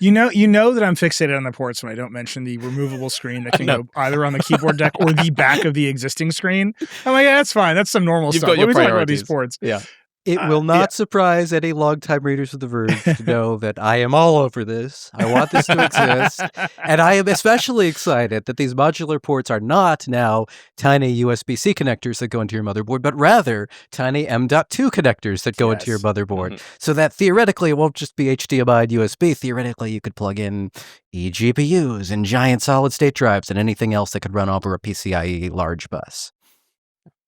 [SPEAKER 1] You know that I'm fixated on the ports when I don't mention the removable screen that can go either on the keyboard deck or the back of the existing screen. I'm like, yeah, that's fine. That's some normal
[SPEAKER 3] You've
[SPEAKER 1] stuff.
[SPEAKER 3] got your
[SPEAKER 1] Let me talk about
[SPEAKER 3] priorities.
[SPEAKER 1] these ports.
[SPEAKER 3] Yeah.
[SPEAKER 2] It will not surprise any longtime readers of The Verge to know that I am all over this. I want this to exist. And I am especially excited that these modular ports are not now tiny USB-C connectors that go into your motherboard, but rather tiny M.2 connectors that go into your motherboard. So that theoretically it won't just be HDMI and USB. Theoretically, you could plug in eGPUs and giant solid-state drives and anything else that could run over a PCIe large bus.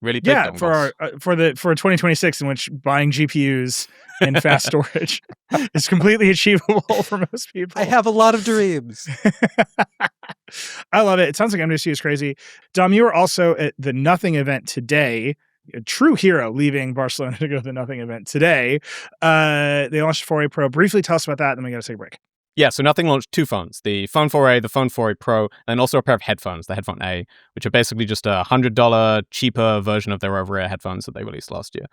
[SPEAKER 3] Really big dongles.
[SPEAKER 1] for 2026, in which buying GPUs and fast storage is completely achievable for most people.
[SPEAKER 2] I have a lot of dreams.
[SPEAKER 1] I love it. It sounds like MWC is crazy. Dom, you were also at the Nothing event today. A true hero leaving Barcelona to go to the Nothing event today. They launched the 4A Pro. Briefly tell us about that, then we got to take a break.
[SPEAKER 3] Yeah, so Nothing launched two phones, the Phone 4A, the Phone 4A Pro, and also a pair of headphones, the Headphone A, which are basically just a $100 cheaper version of their over-ear headphones that they released last year.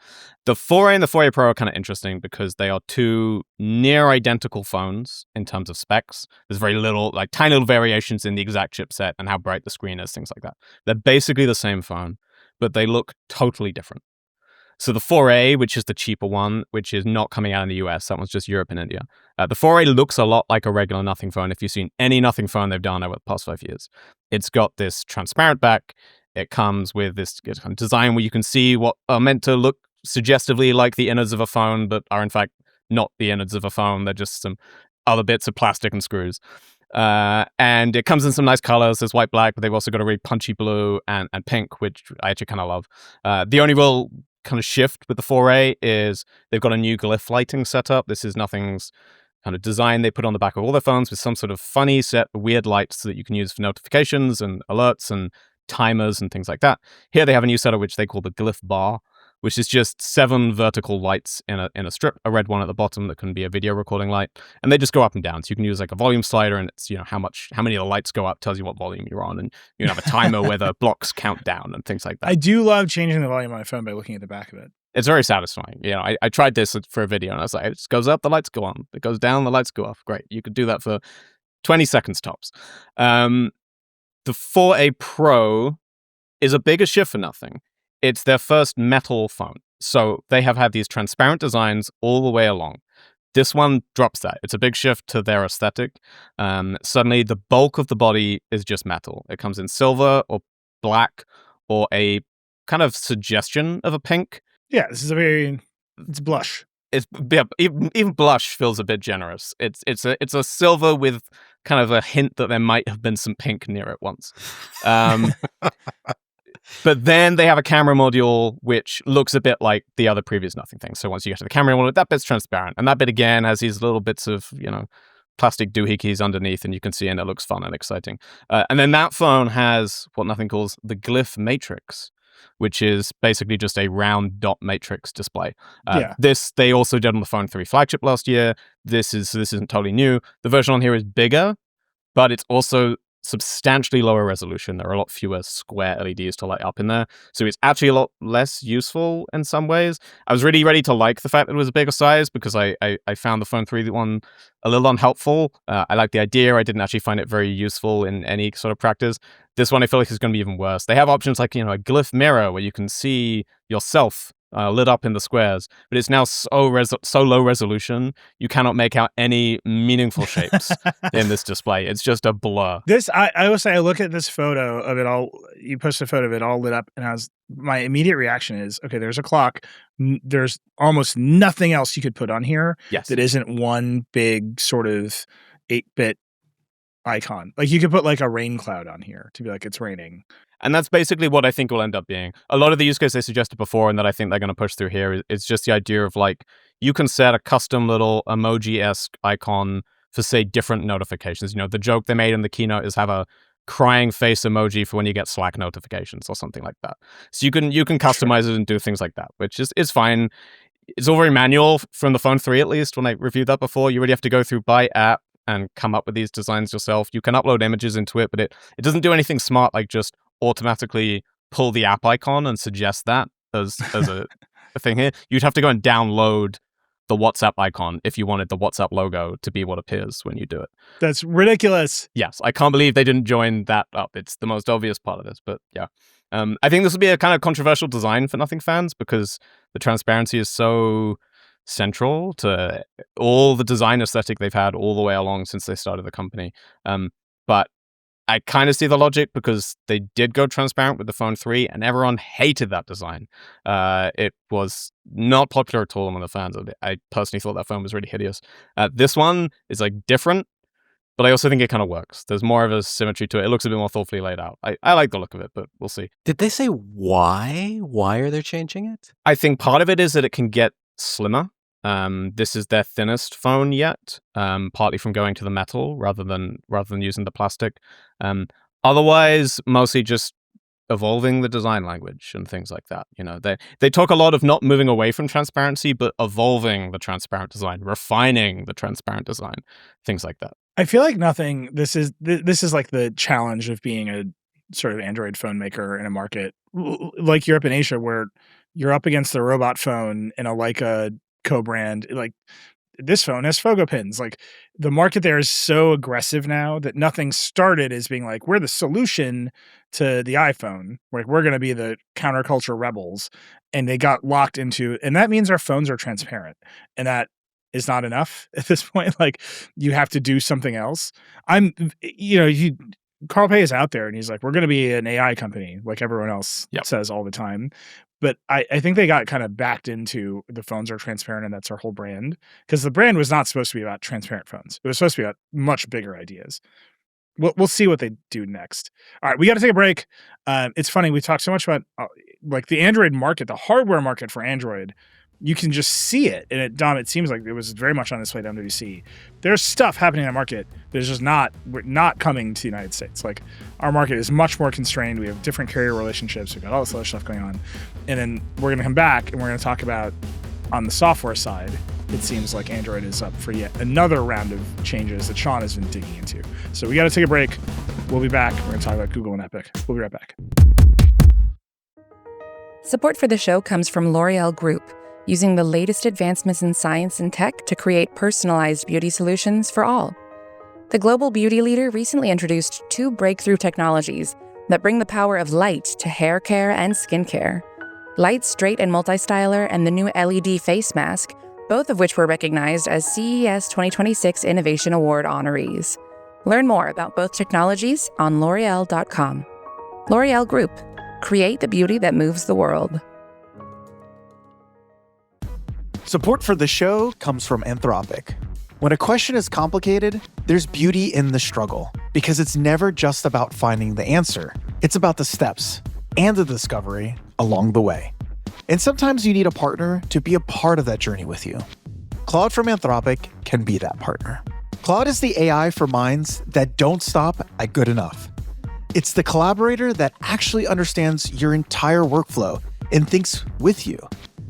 [SPEAKER 3] The 4A and the 4A Pro are kind of interesting because they are two near identical phones in terms of specs. There's very little, like tiny little variations in the exact chipset and how bright the screen is, things like that. They're basically the same phone, but they look totally different. So the 4A, which is the cheaper one, which is not coming out in the US, that one's just Europe and India. The 4A looks a lot like a regular Nothing phone if you've seen any Nothing phone they've done over the past 5 years. It's got this transparent back. It comes with this kind of design where you can see what are meant to look suggestively like the innards of a phone, but are in fact not the innards of a phone. They're just some other bits of plastic and screws. And it comes in some nice colors. There's white, black, but they've also got a really punchy blue and pink, which I actually kind of love. The only real kind of shift with the 4A is they've got a new glyph lighting setup. This is Nothing's kind of design they put on the back of all their phones with some sort of funny set of weird lights that you can use for notifications and alerts and timers and things like that. Here they have a new setup which they call the glyph bar, which is just 7 vertical lights in a strip, a red one at the bottom that can be a video recording light, and they just go up and down. So you can use like a volume slider, and it's, you know, how many of the lights go up tells you what volume you're on, and you can have a timer where the blocks count down and things like that.
[SPEAKER 1] I do love changing the volume on my phone by looking at the back of it.
[SPEAKER 3] It's very satisfying. You know, I tried this for a video, and I was like, it just goes up, the lights go on. It goes down, the lights go off. Great. You could do that for 20 seconds tops. The 4A Pro is a bigger shift for Nothing. It's their first metal phone. So they have had these transparent designs all the way along. This one drops that. It's a big shift to their aesthetic. Suddenly, the bulk of the body is just metal. It comes in silver or black or a kind of suggestion of a pink.
[SPEAKER 1] Yeah, this is it's blush.
[SPEAKER 3] Even blush feels a bit generous. It's a silver with kind of a hint that there might have been some pink near it once. But then they have a camera module which looks a bit like the other previous Nothing things. So once you get to the camera module, that bit's transparent, and that bit again has these little bits of, you know, plastic doohickeys underneath, and you can see, and it looks fun and exciting. And then that phone has what Nothing calls the glyph matrix, which is basically just a round dot matrix display. This they also did on the Phone 3 flagship last year. This isn't totally new. The version on here is bigger, but it's also substantially lower resolution. There are a lot fewer square LEDs to light up in there. So it's actually a lot less useful in some ways. I was really ready to like the fact that it was a bigger size because I found the Phone 3 one a little unhelpful. I like the idea. I didn't actually find it very useful in any sort of practice. This one I feel like is going to be even worse. They have options like, you know, a glyph mirror where you can see yourself lit up in the squares, but it's now so low resolution you cannot make out any meaningful shapes in this display. It's just a blur.
[SPEAKER 1] I will say, I look at this photo of it all. You posted a photo of it all lit up, and my immediate reaction is, okay, there's a clock. There's almost nothing else you could put on here that isn't one big sort of 8-bit icon. Like you could put like a rain cloud on here to be like it's raining.
[SPEAKER 3] And that's basically what I think will end up being. A lot of the use case they suggested before and that I think they're going to push through here is just the idea of like, you can set a custom little emoji-esque icon for, say, different notifications. You know, the joke they made in the keynote is have a crying face emoji for when you get Slack notifications or something like that. So you can customize it and do things like that, which is fine. It's all very manual from the Phone 3, at least. When I reviewed that before, you really have to go through by app and come up with these designs yourself. You can upload images into it, but it doesn't do anything smart like just automatically pull the app icon and suggest that as a thing here. You'd have to go and download the WhatsApp icon if you wanted the WhatsApp logo to be what appears when you do it.
[SPEAKER 1] That's ridiculous.
[SPEAKER 3] Yes, I can't believe they didn't join that up. It's the most obvious part of this, but yeah. I think this will be a kind of controversial design for Nothing fans because the transparency is so central to all the design aesthetic they've had all the way along since they started the company. But I kind of see the logic because they did go transparent with the Phone 3 and everyone hated that design. It was not popular at all among the fans. I personally thought that phone was really hideous. This one is like different, but I also think it kind of works. There's more of a symmetry to it. It looks a bit more thoughtfully laid out. I like the look of it, but we'll see.
[SPEAKER 2] Did they say why? Why are they changing it?
[SPEAKER 3] I think part of it is that it can get slimmer. This is their thinnest phone yet, partly from going to the metal rather than using the plastic. Otherwise, mostly just evolving the design language and things like that. You know, they talk a lot of not moving away from transparency, but evolving the transparent design, refining the transparent design, things like that.
[SPEAKER 1] I feel like Nothing. This is like the challenge of being a sort of Android phone maker in a market like Europe and Asia, where you're up against the robot phone and a Leica co-brand. Like this phone has Fogo pins. Like the market there is so aggressive now that nothing started as being like, we're the solution to the iPhone. Like we're going to be the counterculture rebels. And they got locked into, and that means our phones are transparent. And that is not enough at this point. Like you have to do something else. Carl Pei is out there and he's like, we're going to be an AI company like everyone else says all the time. But I think they got kind of backed into the phones are transparent and that's our whole brand. Because the brand was not supposed to be about transparent phones. It was supposed to be about much bigger ideas. We'll see what they do next. All right, we got to take a break. It's funny. We talked so much about like the Android market, the hardware market for Android. You can just see it. And Dom, it seems like it was very much on its way to MWC. There's stuff happening in that market that's just not coming to the United States. Like our market is much more constrained. We have different carrier relationships. We've got all this other stuff going on. And then we're going to come back and we're going to talk about on the software side, it seems like Android is up for yet another round of changes that Sean has been digging into. So we got to take a break. We'll be back. We're going to talk about Google and Epic. We'll be right back.
[SPEAKER 10] Support for the show comes from L'Oreal Group, using the latest advancements in science and tech to create personalized beauty solutions for all. The global beauty leader recently introduced 2 breakthrough technologies that bring the power of light to hair care and skincare. Light Straight and Multi-Styler and the new LED face mask, both of which were recognized as CES 2026 Innovation Award honorees. Learn more about both technologies on L'Oreal.com. L'Oreal Group. Create the beauty that moves the world.
[SPEAKER 11] Support for the show comes from Anthropic. When a question is complicated, there's beauty in the struggle, because it's never just about finding the answer. It's about the steps and the discovery along the way. And sometimes you need a partner to be a part of that journey with you. Claude from Anthropic can be that partner. Claude is the AI for minds that don't stop at good enough. It's the collaborator that actually understands your entire workflow and thinks with you,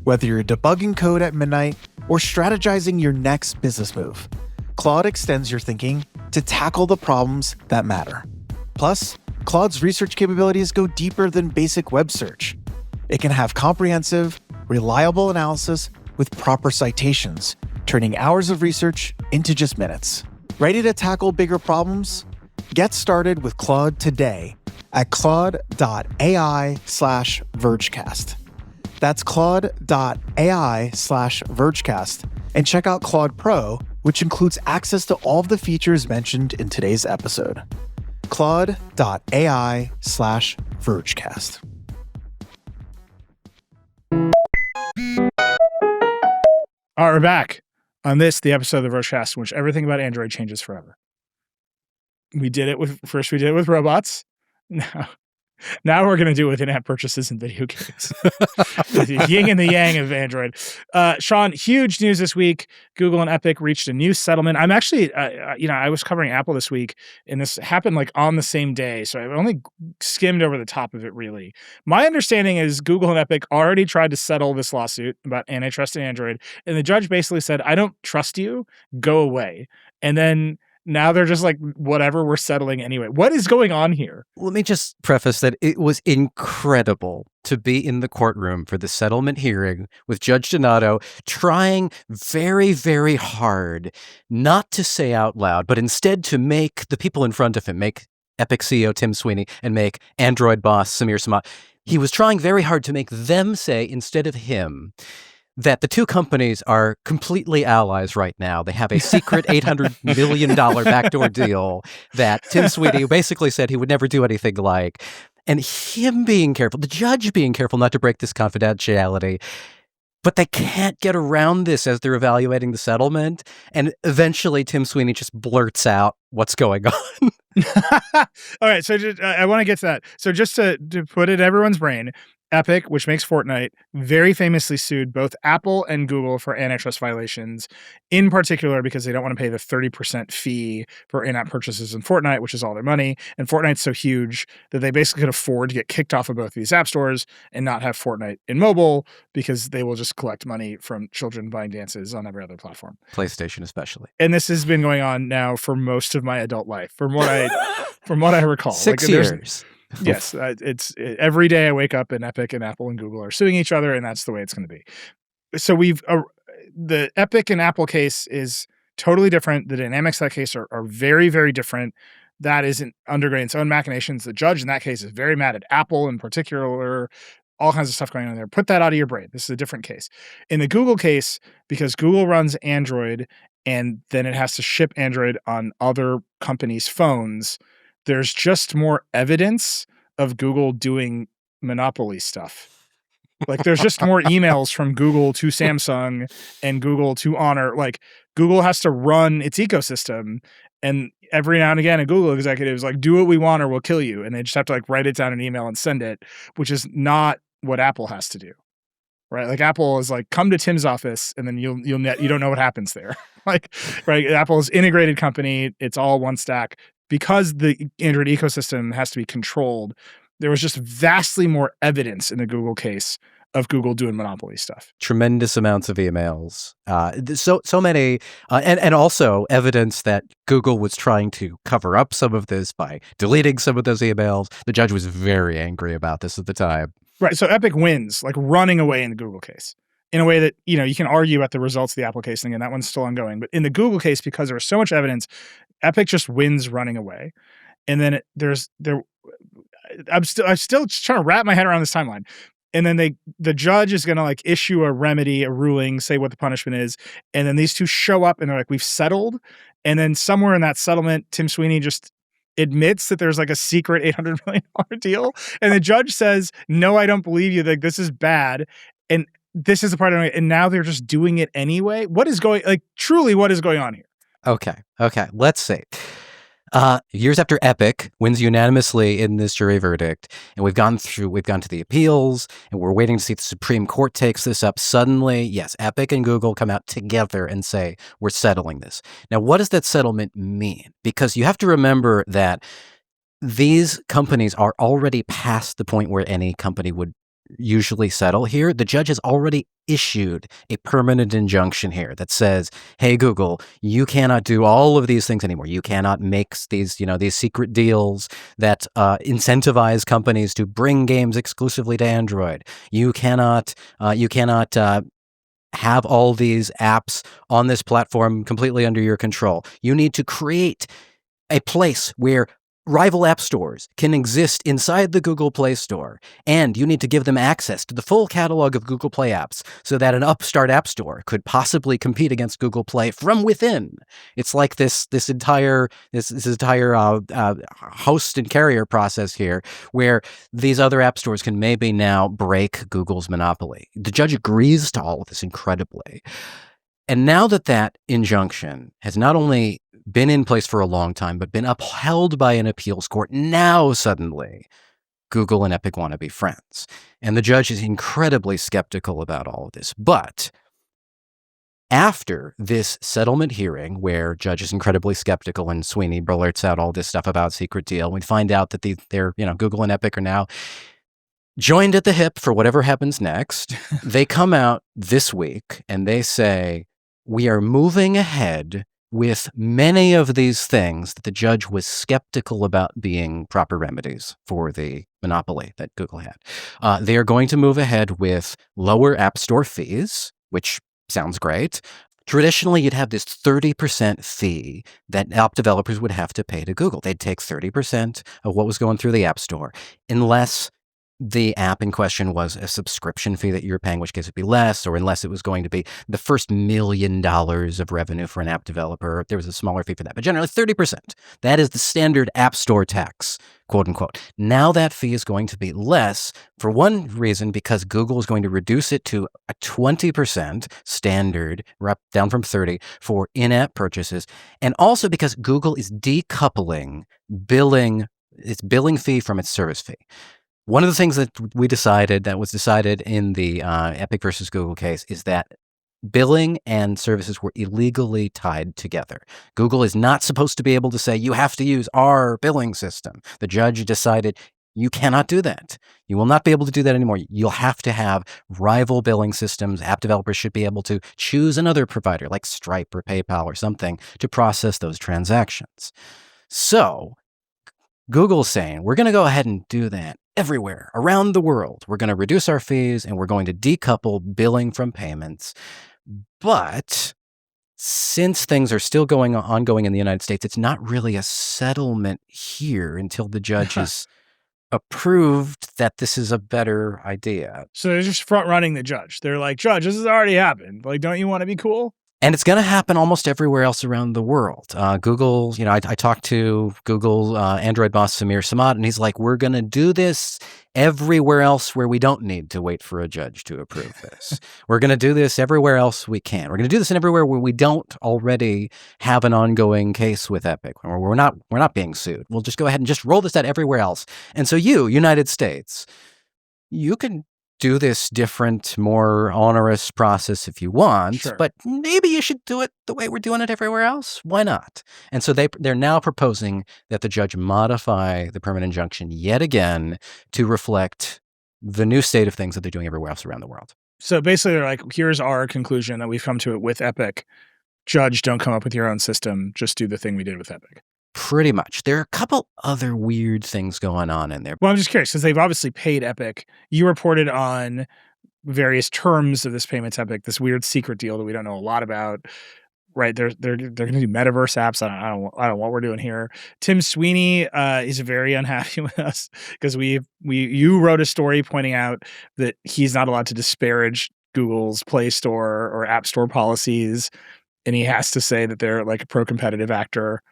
[SPEAKER 11] whether you're debugging code at midnight or strategizing your next business move. Claude extends your thinking to tackle the problems that matter. Plus, Claude's research capabilities go deeper than basic web search. It can have comprehensive, reliable analysis with proper citations, turning hours of research into just minutes. Ready to tackle bigger problems? Get started with Claude today at claude.ai/Vergecast. That's claude.ai/Vergecast, and check out Claude Pro, which includes access to all of the features mentioned in today's episode. claude.ai/Vergecast.
[SPEAKER 1] All right, we're back on the episode of the Vergecast in which everything about Android changes forever. We did it with robots. Now we're going to do it with in-app purchases and video games. The yin and the yang of Android. Sean, huge news this week. Google and Epic reached a new settlement. I'm actually, I was covering Apple this week, and this happened like on the same day, so I've only skimmed over the top of it, really. My understanding is Google and Epic already tried to settle this lawsuit about antitrust in Android, and the judge basically said, I don't trust you, go away. And then now they're just like, whatever, we're settling anyway. What is going on here?
[SPEAKER 2] Let me just preface that it was incredible to be in the courtroom for the settlement hearing with Judge Donato trying very, very hard not to say out loud, but instead to make the people in front of him, make Epic CEO Tim Sweeney and make Android boss Samir Samat. He was trying very hard to make them say, instead of him, that the two companies are completely allies right now. They have a secret $800 million backdoor deal that Tim Sweeney basically said he would never do anything like. And him being careful, the judge being careful not to break this confidentiality. But they can't get around this as they're evaluating the settlement. And eventually Tim Sweeney just blurts out what's going on.
[SPEAKER 1] All right, so I want to get to that. So just to put it in everyone's brain, Epic, which makes Fortnite, very famously sued both Apple and Google for antitrust violations, in particular because they don't want to pay the 30% fee for in-app purchases in Fortnite, which is all their money. And Fortnite's so huge that they basically could afford to get kicked off of both of these app stores and not have Fortnite in mobile because they will just collect money from children buying dances on every other platform.
[SPEAKER 2] PlayStation especially.
[SPEAKER 1] And this has been going on now for most of my adult life, from what I recall.
[SPEAKER 2] 6 years.
[SPEAKER 1] Yes, it's every day I wake up and Epic and Apple and Google are suing each other, and that's the way it's going to be. So the Epic and Apple case is totally different. The dynamics of that case are very, very different. That isn't undergoing its own machinations. The judge in that case is very mad at Apple in particular, all kinds of stuff going on there. Put that out of your brain. This is a different case. In the Google case, because Google runs Android and then it has to ship Android on other companies' phones, there's just more evidence of Google doing monopoly stuff. Like there's just more emails from Google to Samsung and Google to Honor. Like Google has to run its ecosystem, and every now and again a Google executive is like, do what we want or we'll kill you. And they just have to like write it down in an email and send it, which is not what Apple has to do. Right? Like Apple is like, come to Tim's office and then you don't know what happens there. Like, right? Apple's integrated company. It's all one stack. Because the Android ecosystem has to be controlled, there was just vastly more evidence in the Google case of Google doing monopoly stuff.
[SPEAKER 2] Tremendous amounts of emails. So many, and also evidence that Google was trying to cover up some of this by deleting some of those emails. The judge was very angry about this at the time.
[SPEAKER 1] Right. So Epic wins, like running away in the Google case in a way that, you can argue about the results of the Apple case thing, and that one's still ongoing. But in the Google case, because there was so much evidence, Epic just wins running away. And then I'm still trying to wrap my head around this timeline. And then the judge is going to like issue a remedy, a ruling, say what the punishment is. And then these two show up and they're like, we've settled. And then somewhere in that settlement, Tim Sweeney just admits that there's like a secret $800 million deal. And the judge says, no, I don't believe you. Like, this is bad. And this is the part of it. And now they're just doing it anyway. What is going on here? Okay.
[SPEAKER 2] Let's see. Years after Epic wins unanimously in this jury verdict, and we've gone to the appeals, and we're waiting to see if the Supreme Court takes this up. Suddenly, yes, Epic and Google come out together and say, we're settling this. Now, what does that settlement mean? Because you have to remember that these companies are already past the point where any company would usually settle here. The judge has already issued a permanent injunction here that says, hey, Google, you cannot do all of these things anymore. You cannot make these secret deals that incentivize companies to bring games exclusively to Android. You cannot have all these apps on this platform completely under your control. You need to create a place where rival app stores can exist inside the Google Play Store, and you need to give them access to the full catalog of Google Play apps so that an upstart app store could possibly compete against Google Play from within. It's like this entire host and carrier process here, where these other app stores can maybe now break Google's monopoly. The judge agrees to all of this incredibly. And now that injunction has not only been in place for a long time, but been upheld by an appeals court, now suddenly Google and Epic want to be friends. And the judge is incredibly skeptical about all of this. But after this settlement hearing, where judge is incredibly skeptical and Sweeney blurts out all this stuff about secret deal, we find out that Google and Epic are now joined at the hip for whatever happens next. They come out this week and they say, we are moving ahead with many of these things that the judge was skeptical about being proper remedies for the monopoly that Google had. They are going to move ahead with lower App Store fees, which sounds great. Traditionally, you'd have this 30% fee that app developers would have to pay to Google. They'd take 30% of what was going through the App Store, unless the app in question was a subscription fee that you're paying, in which case it'd be less, or unless it was going to be the first $1 million of revenue for an app developer, there was a smaller fee for that. But generally 30%. That is the standard App Store tax, quote unquote. Now that fee is going to be less for one reason, because Google is going to reduce it to a 20% standard, down from 30 for in-app purchases. And also because Google is decoupling its billing fee from its service fee. One of the things that was decided in the Epic versus Google case is that billing and services were illegally tied together. Google is not supposed to be able to say, you have to use our billing system. The judge decided you cannot do that. You will not be able to do that anymore. You'll have to have rival billing systems. App developers should be able to choose another provider like Stripe or PayPal or something to process those transactions. So Google's saying, we're going to go ahead and do that everywhere around the world. We're going to reduce our fees and we're going to decouple billing from payments. But since things are still ongoing in the United States, it's not really a settlement here until the judge has approved that this is a better idea.
[SPEAKER 1] So they're just front running the judge. They're like, Judge, this has already happened. Like, don't you want to be cool?
[SPEAKER 2] And it's going to happen almost everywhere else around the world. Google, I talked to Google Android boss Samir Samad, and he's like, we're going to do this everywhere else where we don't need to wait for a judge to approve this. We're going to do this everywhere else we can. We're going to do this in everywhere where we don't already have an ongoing case with Epic, or we're not being sued. We'll just go ahead and just roll this out everywhere else. And so you, United States, you can do this different, more onerous process if you want,
[SPEAKER 1] Sure.
[SPEAKER 2] But maybe you should do it the way we're doing it everywhere else. Why not? And so they're now proposing that the judge modify the permanent injunction yet again to reflect the new state of things that they're doing everywhere else around the world.
[SPEAKER 1] So basically, they're like, here's our conclusion that we've come to it with Epic. Judge, don't come up with your own system. Just do the thing we did with Epic.
[SPEAKER 2] Pretty much. There are a couple other weird things going on in there.
[SPEAKER 1] Well, I'm just curious because they've obviously paid Epic. You reported on various terms of this payment to Epic, this weird secret deal that we don't know a lot about. Right? They're going to do Metaverse apps. I don't know what we're doing here. Tim Sweeney is very unhappy with us because you wrote a story pointing out that he's not allowed to disparage Google's Play Store or App Store policies, and he has to say that they're like a pro-competitive actor.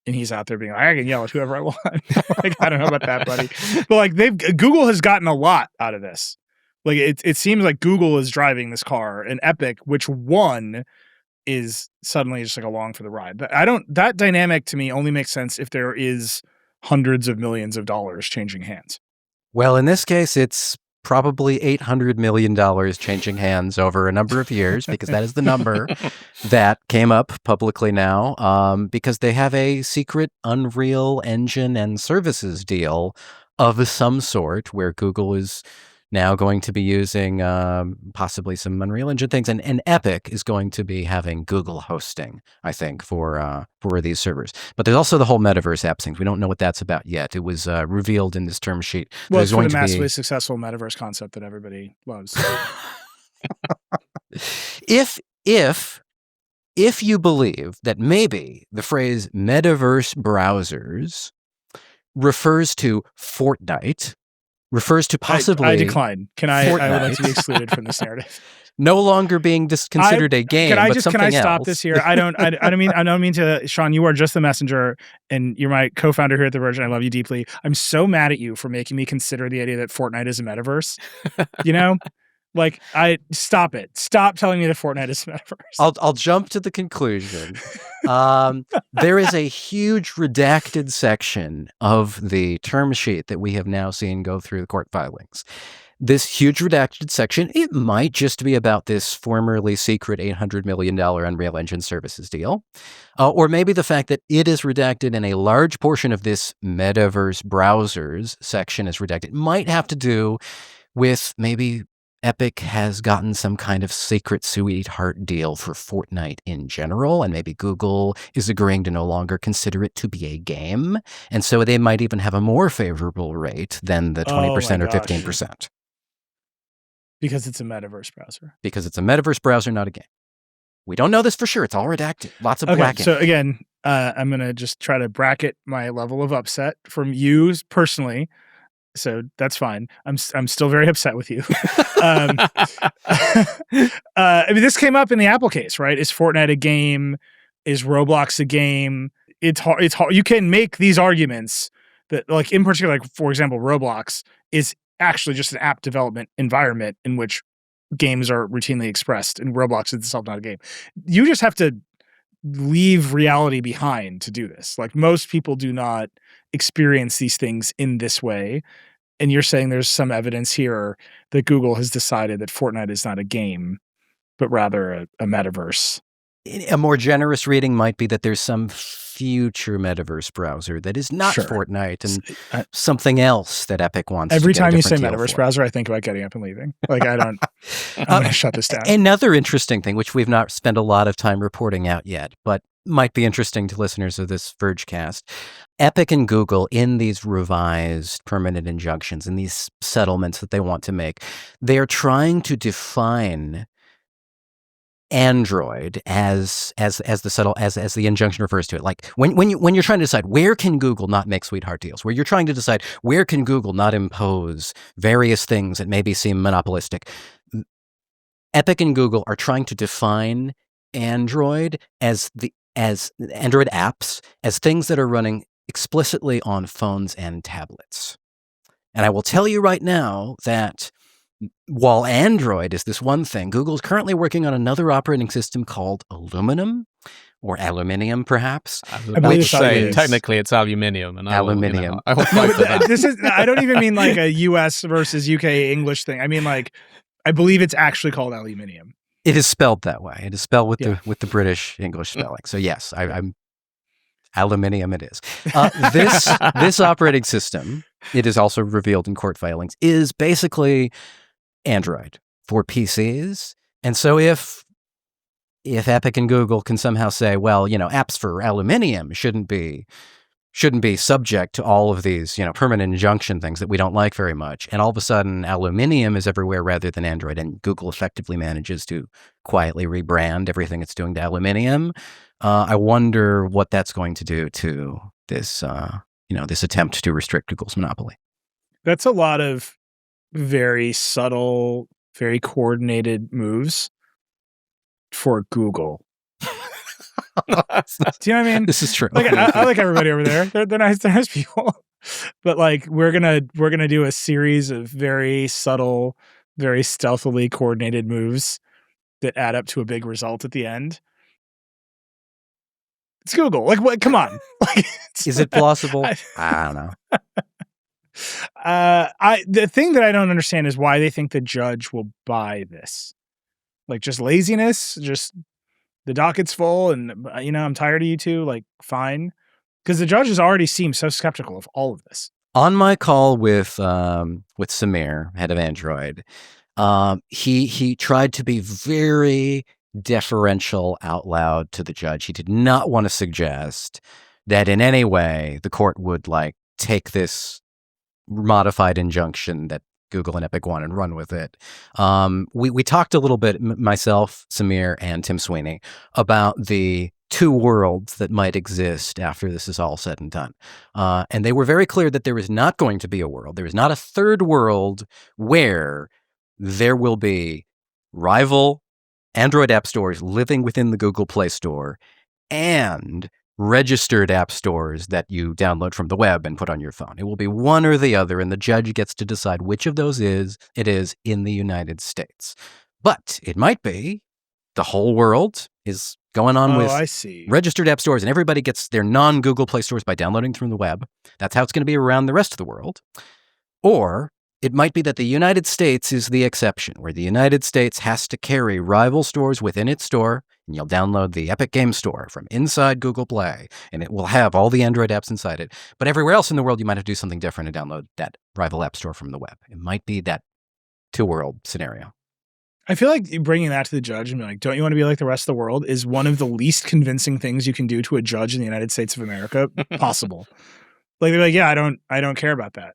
[SPEAKER 1] And he's out there being like, I can yell at whoever I want. Like, I don't know about that, buddy. But like Google has gotten a lot out of this. Like it seems like Google is driving this car, and Epic, which won, is suddenly just like along for the ride. That dynamic to me only makes sense if there is hundreds of millions of dollars changing hands.
[SPEAKER 2] Well, in this case, it's probably $800 million changing hands over a number of years, because that is the number that came up publicly now, because they have a secret Unreal Engine and services deal of some sort where Google is now going to be using possibly some Unreal Engine things, and Epic is going to be having Google hosting, I think, for these servers. But there's also the whole Metaverse apps things. We don't know what that's about yet. It was revealed in this term sheet.
[SPEAKER 1] Well, it's for the massively successful Metaverse concept that everybody loves.
[SPEAKER 2] If you believe that maybe the phrase Metaverse browsers refers to Fortnite, refers to possibly...
[SPEAKER 1] I decline. I would like to be excluded from this narrative.
[SPEAKER 2] No longer being considered a game, but something else.
[SPEAKER 1] Can I stop this here? I don't mean to, Sean, you are just the messenger, and you're my co-founder here at The Verge, and I love you deeply. I'm so mad at you for making me consider the idea that Fortnite is a metaverse. You know? Like, stop it. Stop telling me that Fortnite is a metaverse.
[SPEAKER 2] I'll jump to the conclusion. There is a huge redacted section of the term sheet that we have now seen go through the court filings. This huge redacted section, it might just be about this formerly secret $800 million Unreal Engine services deal. Or maybe the fact that it is redacted and a large portion of this Metaverse browsers section is redacted might have to do with maybe Epic has gotten some kind of secret sweetheart deal for Fortnite in general, and maybe Google is agreeing to no longer consider it to be a game. And so they might even have a more favorable rate than the 20% or 15%.
[SPEAKER 1] Because it's a Metaverse browser.
[SPEAKER 2] Because it's a Metaverse browser, not a game. We don't know this for sure. It's all redacted. Lots of blacking.
[SPEAKER 1] So again, I'm going to just try to bracket my level of upset from you personally. So that's fine. I'm still very upset with you. I mean, this came up in the Apple case, right? Is Fortnite a game? Is Roblox a game? It's hard. You can make these arguments that, like, in particular, like, for example, Roblox is actually just an app development environment in which games are routinely expressed, and Roblox is itself not a game. You just have to leave reality behind to do this. Like, most people do not experience these things in this way. And you're saying there's some evidence here that Google has decided that Fortnite is not a game, but rather a metaverse.
[SPEAKER 2] A more generous reading might be that there's some future metaverse browser that is not Fortnite and something else that Epic wants.
[SPEAKER 1] Every
[SPEAKER 2] to get
[SPEAKER 1] time you say
[SPEAKER 2] deal
[SPEAKER 1] metaverse
[SPEAKER 2] for.
[SPEAKER 1] browser, I think about getting up and leaving. Like, I'm going to shut this down.
[SPEAKER 2] Another interesting thing, which we've not spent a lot of time reporting out yet, but might be interesting to listeners of this Vergecast. Epic and Google, in these revised permanent injunctions, in these settlements that they want to make, they are trying to define Android as the injunction refers to it. Like when you're trying to decide where can Google not make sweetheart deals, where you're trying to decide where can Google not impose various things that maybe seem monopolistic, Epic and Google are trying to define Android as Android apps as things that are running explicitly on phones and tablets. And I will tell you right now that while Android is this one thing, Google is currently working on another operating system called Aluminum, or Aluminium, perhaps.
[SPEAKER 3] Technically, it's aluminium. And
[SPEAKER 2] Aluminium.
[SPEAKER 3] I will fight for that.
[SPEAKER 1] I don't even mean like a US versus UK English thing. I mean, like, I believe it's actually called aluminium.
[SPEAKER 2] It is spelled that way. It is spelled with the British English spelling. So yes, I'm aluminium. It is. This operating system, it is also revealed in court filings, is basically Android for PCs. And so if Epic and Google can somehow say, well, apps for aluminium shouldn't be subject to all of these, permanent injunction things that we don't like very much, and all of a sudden aluminium is everywhere rather than Android, and Google effectively manages to quietly rebrand everything it's doing to aluminium, I wonder what that's going to do to this, this attempt to restrict Google's monopoly. That's
[SPEAKER 1] a lot of very subtle, very coordinated moves for Google. Do you know what I mean?
[SPEAKER 2] This is true.
[SPEAKER 1] Like, I like everybody over there. They're nice people. But like, we're gonna do a series of very subtle, very stealthily coordinated moves that add up to a big result at the end. It's Google. Like, what? Come on. Like,
[SPEAKER 2] is it plausible? I don't know.
[SPEAKER 1] The thing that I don't understand is why they think the judge will buy this. Like, just laziness, just the docket's full, and I'm tired of you two. Like, fine, because the judges already seem so skeptical of all of this.
[SPEAKER 2] On my call with Samir, head of Android, he tried to be very deferential out loud to the judge. He did not want to suggest that in any way the court would take this modified injunction that Google and Epic want and run with it. We talked a little bit, myself, Samir, and Tim Sweeney, about the two worlds that might exist after this is all said and done. And they were very clear that there is not going to be a world. There is not a third world where there will be rival Android app stores living within the Google Play Store and registered app stores that you download from the web and put on your phone. It will be one or the other, and the judge gets to decide which of those it is in the United States. But it might be the whole world is going on with registered app stores, and everybody gets their non-Google Play stores by downloading from the web. That's how it's going to be around the rest of the world. Or it might be that the United States is the exception, where the United States has to carry rival stores within its store, and you'll download the Epic Game Store from inside Google Play, and it will have all the Android apps inside it. But everywhere else in the world, you might have to do something different and download that rival app store from the web. It might be that two-world scenario.
[SPEAKER 1] I feel like bringing that to the judge and be like, don't you want to be like the rest of the world, is one of the least convincing things you can do to a judge in the United States of America possible. Like, they're like, yeah, I don't care about that.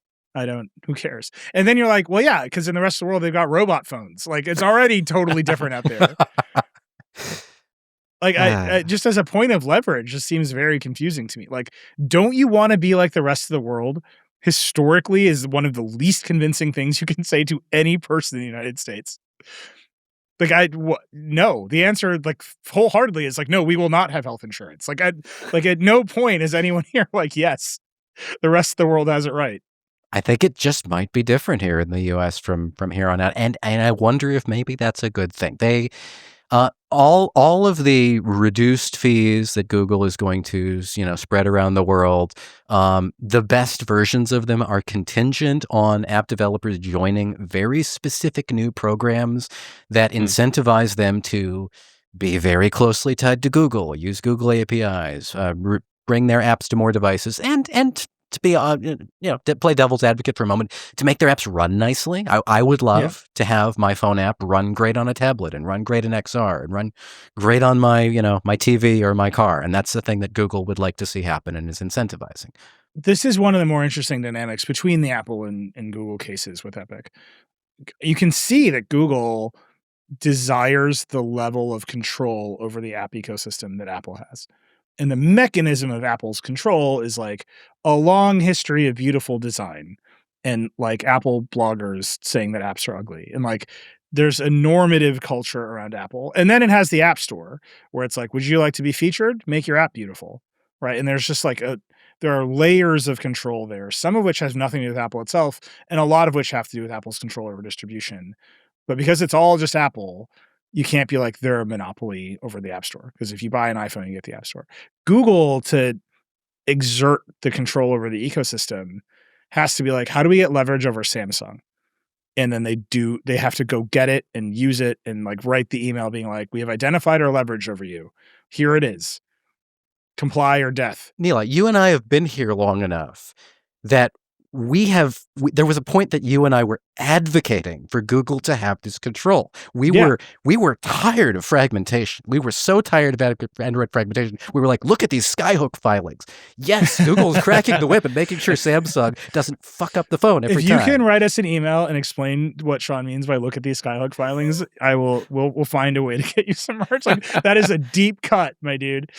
[SPEAKER 1] Who cares? And then you're like, well, yeah, because in the rest of the world, they've got robot phones. Like, it's already totally different out there. Like, I just as a point of leverage, just seems very confusing to me. Like, don't you want to be like the rest of the world? Historically, is one of the least convincing things you can say to any person in the United States. Like, no. The answer, like, wholeheartedly is like, no, we will not have health insurance. Like, at no point is anyone here like, yes, the rest of the world has it right.
[SPEAKER 2] I think it just might be different here in the U.S. from here on out, and I wonder if maybe that's a good thing. They all of the reduced fees that Google is going to spread around the world, the best versions of them are contingent on app developers joining very specific new programs that incentivize them to be very closely tied to Google, use Google APIs, bring their apps to more devices, and to be, to play devil's advocate for a moment, to make their apps run nicely. I would love to have my phone app run great on a tablet and run great in XR and run great on my, my TV or my car. And that's the thing that Google would like to see happen and is incentivizing.
[SPEAKER 1] This is one of the more interesting dynamics between the Apple and Google cases with Epic. You can see that Google desires the level of control over the app ecosystem that Apple has. And the mechanism of Apple's control is like a long history of beautiful design and like Apple bloggers saying that apps are ugly. And like there's a normative culture around Apple. And then it has the App Store where it's like, would you like to be featured? Make your app beautiful. Right. And there's just like there are layers of control there, some of which has nothing to do with Apple itself, and a lot of which have to do with Apple's control over distribution. But because it's all just Apple, you can't be like they're a monopoly over the App Store. Because if you buy an iPhone, you get the App Store. Google, to exert the control over the ecosystem, has to be like, how do we get leverage over Samsung? And then they have to go get it and use it and like write the email being like, we have identified our leverage over you. Here it is. Comply or death.
[SPEAKER 2] Nilay, you and I have been here long enough that there was a point that you and I were advocating for Google to have this control. We were tired of fragmentation. We were so tired of Android fragmentation. We were like, look at these skyhook filings. Yes, Google's cracking the whip and making sure Samsung doesn't fuck up the phone every time.
[SPEAKER 1] If you can write us an email and explain what Sean means by look at these skyhook filings, we'll find a way to get you some merch. Like that is a deep cut, my dude.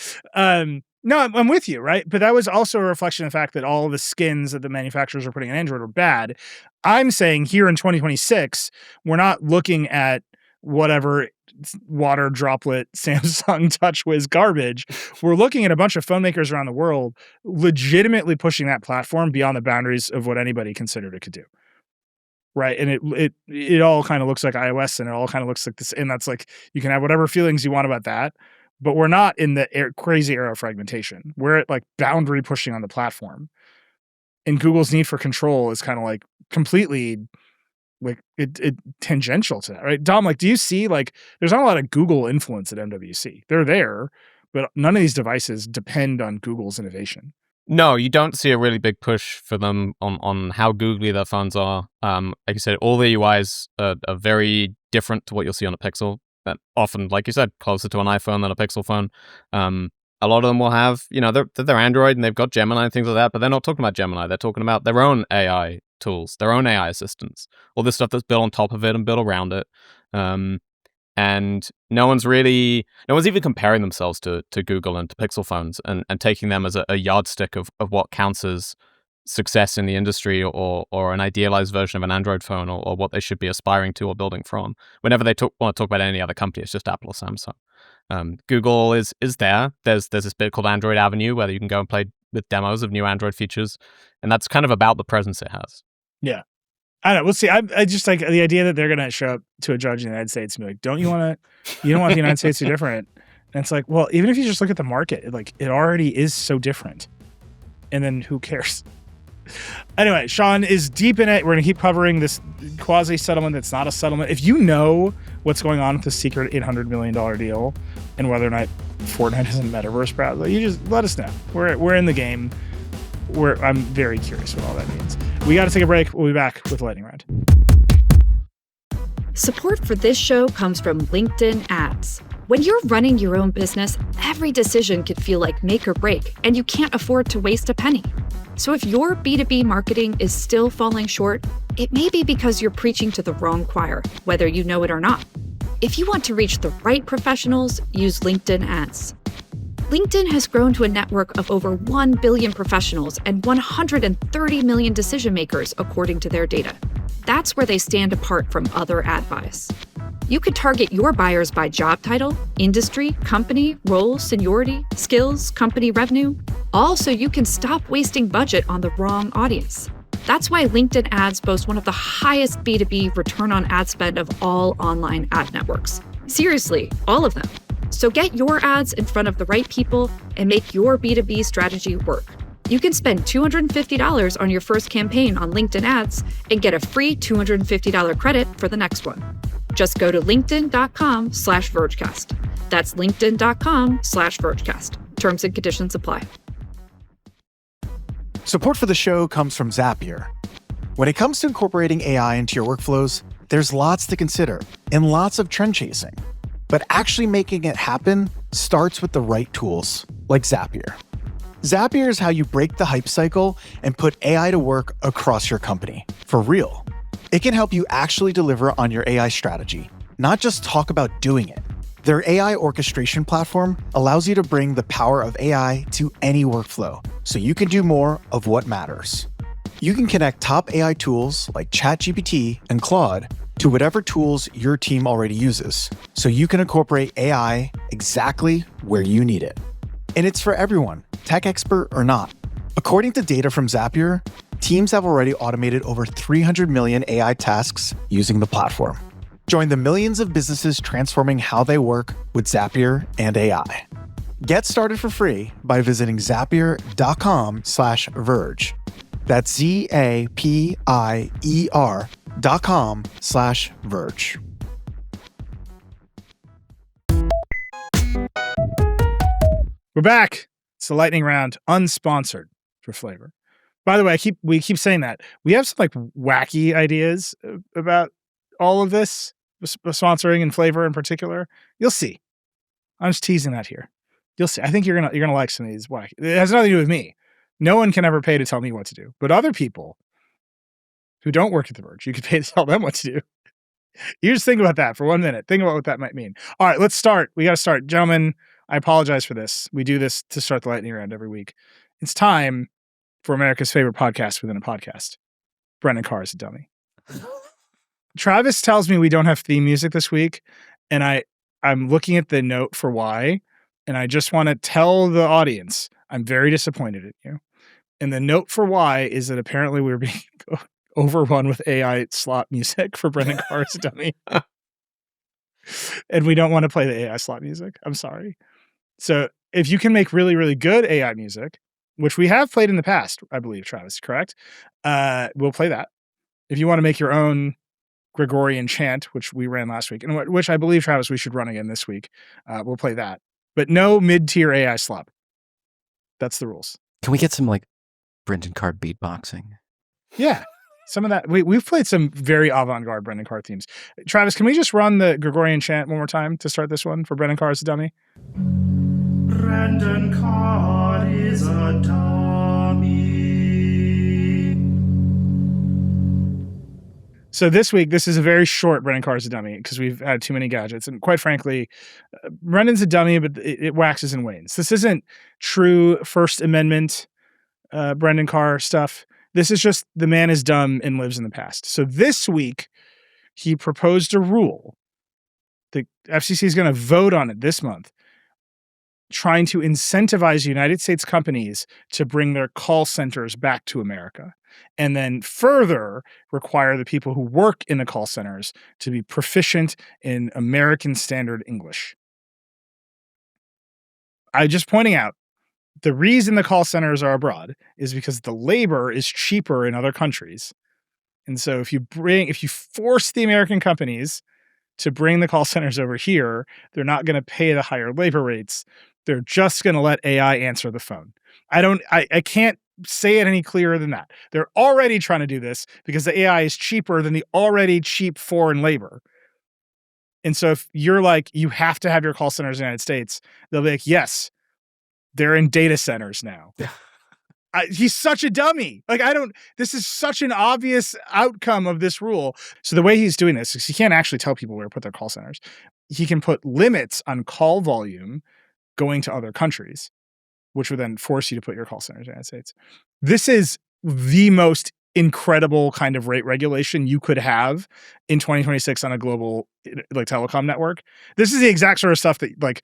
[SPEAKER 1] No, I'm with you, right? But that was also a reflection of the fact that all of the skins that the manufacturers are putting on Android are bad. I'm saying here in 2026, we're not looking at whatever water droplet Samsung TouchWiz garbage. We're looking at a bunch of phone makers around the world legitimately pushing that platform beyond the boundaries of what anybody considered it could do. Right. And it all kind of looks like iOS, and it all kind of looks like this. And that's like, you can have whatever feelings you want about that. But we're not in the crazy era of fragmentation. We're at like boundary pushing on the platform. And Google's need for control is kind of like completely like it tangential to that, right? Dom, like, do you see like there's not a lot of Google influence at MWC? They're there, but none of these devices depend on Google's innovation.
[SPEAKER 3] No, you don't see a really big push for them on how googly their phones are. Like you said, all the UIs are very different to what you'll see on a Pixel. That often, like you said, closer to an iPhone than a Pixel phone. A lot of them will have, they're Android and they've got Gemini and things like that, but they're not talking about Gemini. They're talking about their own AI tools, their own AI assistants, all this stuff that's built on top of it and built around it. And no one's even comparing themselves to Google and to Pixel phones and taking them as a yardstick of what counts as success in the industry or an idealized version of an Android phone or what they should be aspiring to or building from. Whenever they want to talk about any other company, it's just Apple or Samsung. Google is there. There's this bit called Android Avenue where you can go and play with demos of new Android features, and that's kind of about the presence it has.
[SPEAKER 1] Yeah. I don't know. We'll see. I just like the idea that they're going to show up to a judge in the United States and be like, you don't want the United States to be different. And it's like, well, even if you just look at the market, it already is so different. And then who cares? Anyway, Sean is deep in it. We're going to keep covering this quasi-settlement that's not a settlement. If you know what's going on with the secret $800 million deal and whether or not Fortnite is in Metaverse browser, you just let us know. We're in the game. I'm very curious what all that means. We got to take a break. We'll be back with Lightning Round.
[SPEAKER 12] Support for this show comes from LinkedIn Ads. When you're running your own business, every decision could feel like make or break, and you can't afford to waste a penny. So if your B2B marketing is still falling short, it may be because you're preaching to the wrong choir, whether you know it or not. If you want to reach the right professionals, use LinkedIn Ads. LinkedIn has grown to a network of over 1 billion professionals and 130 million decision makers, according to their data. That's where they stand apart from other ad buys. You could target your buyers by job title, industry, company, role, seniority, skills, company revenue, all so you can stop wasting budget on the wrong audience. That's why LinkedIn Ads boast one of the highest B2B return on ad spend of all online ad networks. Seriously, all of them. So get your ads in front of the right people and make your B2B strategy work. You can spend $250 on your first campaign on LinkedIn Ads and get a free $250 credit for the next one. Just go to linkedin.com/Vergecast. That's linkedin.com/Vergecast. Terms and conditions apply.
[SPEAKER 11] Support for the show comes from Zapier. When it comes to incorporating AI into your workflows, there's lots to consider and lots of trend chasing. But actually making it happen starts with the right tools, like Zapier. Zapier is how you break the hype cycle and put AI to work across your company, for real. It can help you actually deliver on your AI strategy, not just talk about doing it. Their AI orchestration platform allows you to bring the power of AI to any workflow, so you can do more of what matters. You can connect top AI tools like ChatGPT and Claude to whatever tools your team already uses, so you can incorporate AI exactly where you need it. And it's for everyone, tech expert or not. According to data from Zapier, teams have already automated over 300 million AI tasks using the platform. Join the millions of businesses transforming how they work with Zapier and AI. Get started for free by visiting zapier.com/verge. That's ZAPIER.com/verge.
[SPEAKER 1] We're back. It's the lightning round, unsponsored for flavor. By the way, we keep saying that. We have some like wacky ideas about all of this, sponsoring and flavor in particular. You'll see. I'm just teasing that here. You'll see. I think you're gonna like some of these wacky. It has nothing to do with me. No one can ever pay to tell me what to do. But other people who don't work at The Verge, you could pay to tell them what to do. You just think about that for 1 minute. Think about what that might mean. All right, let's start. We got to start. Gentlemen, I apologize for this. We do this to start the lightning round every week. It's time for America's favorite podcast within a podcast. Brendan Carr is a dummy. Travis tells me we don't have theme music this week, and I'm looking at the note for why, and I just want to tell the audience I'm very disappointed at you. And the note for why is that apparently we're being overrun with AI slot music for Brendan Carr is a dummy. And we don't want to play the AI slot music. I'm sorry. So if you can make really, really good AI music, which we have played in the past, I believe, Travis, correct? We'll play that. If you want to make your own Gregorian chant, which we ran last week, and which I believe, Travis, we should run again this week, we'll play that. But no mid-tier AI slop. That's the rules.
[SPEAKER 2] Can we get some like Brendan Carr beatboxing?
[SPEAKER 1] Yeah. Some of that. We've played some very avant-garde Brendan Carr themes. Travis, can we just run the Gregorian chant one more time to start this one for Brendan Carr is a dummy? Brendan Carr is a dummy. So this week, this is a very short Brendan Carr is a dummy because we've had too many gadgets. And quite frankly, Brendan's a dummy, but it waxes and wanes. This isn't true First Amendment Brendan Carr stuff. This is just the man is dumb and lives in the past. So this week, he proposed a rule. The FCC is going to vote on it this month, trying to incentivize United States companies to bring their call centers back to America, and then further require the people who work in the call centers to be proficient in American Standard English. I'm just pointing out, the reason the call centers are abroad is because the labor is cheaper in other countries. And so if you force the American companies to bring the call centers over here, they're not going to pay the higher labor rates. They're just going to let AI answer the phone. I can't say it any clearer than that. They're already trying to do this because the AI is cheaper than the already cheap foreign labor. And so if you're like, you have to have your call centers in the United States, they'll be like, yes, they're in data centers now. He's such a dummy. This is such an obvious outcome of this rule. So the way he's doing this is he can't actually tell people where to put their call centers. He can put limits on call volume going to other countries, which would then force you to put your call centers in the United States. This is the most incredible kind of rate regulation you could have in 2026 on a global telecom network. This is the exact sort of stuff that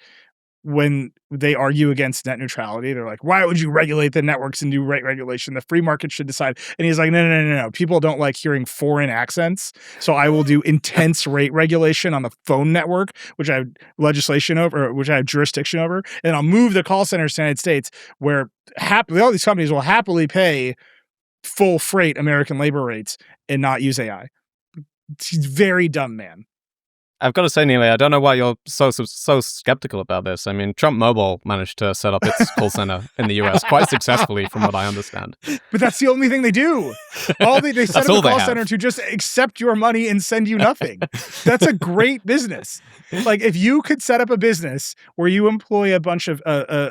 [SPEAKER 1] when they argue against net neutrality, they're like, why would you regulate the networks and do rate regulation? The free market should decide. And he's like, no. People don't like hearing foreign accents. So I will do intense rate regulation on the phone network, which I have legislation over, or which I have jurisdiction over. And I'll move the call centers to the United States where all these companies will happily pay full freight American labor rates and not use AI. He's very dumb, man.
[SPEAKER 3] I've got to say, Nilay, I don't know why you're so skeptical about this. I mean, Trump Mobile managed to set up its call center in the US quite successfully, from what I understand.
[SPEAKER 1] But that's the only thing they do. They set up a call center to just accept your money and send you nothing. That's a great business. If you could set up a business where you employ a bunch of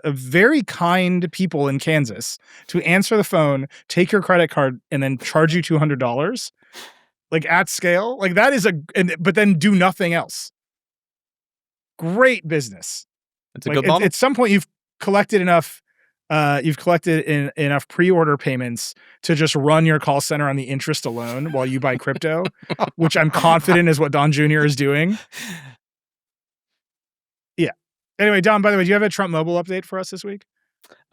[SPEAKER 1] very kind people in Kansas to answer the phone, take your credit card, and then charge you $200, like at scale. Like that is but then do nothing else. Great business.
[SPEAKER 3] It's a good model.
[SPEAKER 1] At some point, you've collected enough pre-order payments to just run your call center on the interest alone while you buy crypto, which I'm confident is what Don Jr. is doing. Yeah. Anyway, Don, by the way, do you have a Trump Mobile update for us this week?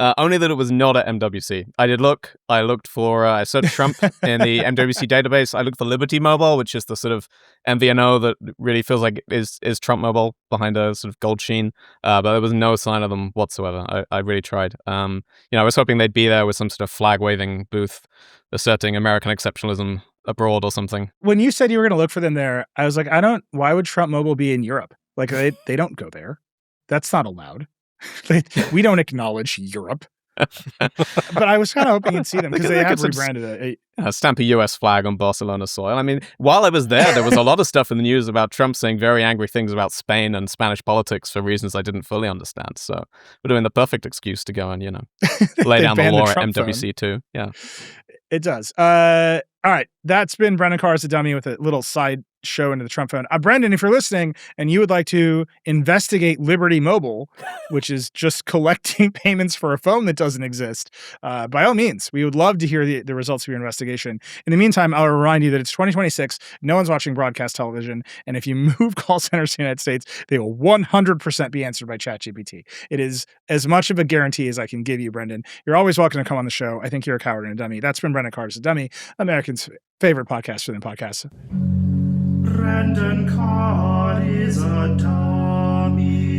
[SPEAKER 3] Only that it was not at MWC. I did look. I looked for, I searched Trump in the MWC database. I looked for Liberty Mobile, which is the sort of MVNO that really feels like is Trump Mobile behind a sort of gold sheen. But there was no sign of them whatsoever. I really tried. I was hoping they'd be there with some sort of flag-waving booth asserting American exceptionalism abroad or something.
[SPEAKER 1] When you said you were going to look for them there, I was like, why would Trump Mobile be in Europe? Like they don't go there. That's not allowed. We don't acknowledge Europe. But I was kind of hoping you'd see them because they have rebranded
[SPEAKER 3] stamp a US flag on Barcelona soil. I mean, while I was there was a lot of stuff in the news about Trump saying very angry things about Spain and Spanish politics for reasons I didn't fully understand. So we're doing the perfect excuse to go and, lay down the law at MWC too. Yeah.
[SPEAKER 1] It does. All right. That's been Brendan Carr as a dummy with a little side show into the Trump phone. Brendan, if you're listening and you would like to investigate Liberty Mobile, which is just collecting payments for a phone that doesn't exist, by all means, we would love to hear the results of your investigation. In the meantime, I'll remind you that it's 2026. No one's watching broadcast television. And if you move call centers to the United States, they will 100% be answered by ChatGPT. It is as much of a guarantee as I can give you, Brendan. You're always welcome to come on the show. I think you're a coward and a dummy. That's been Brendan Carr as a dummy, Americans' favorite podcast within podcasts.
[SPEAKER 13] Brendan Carr is a dummy.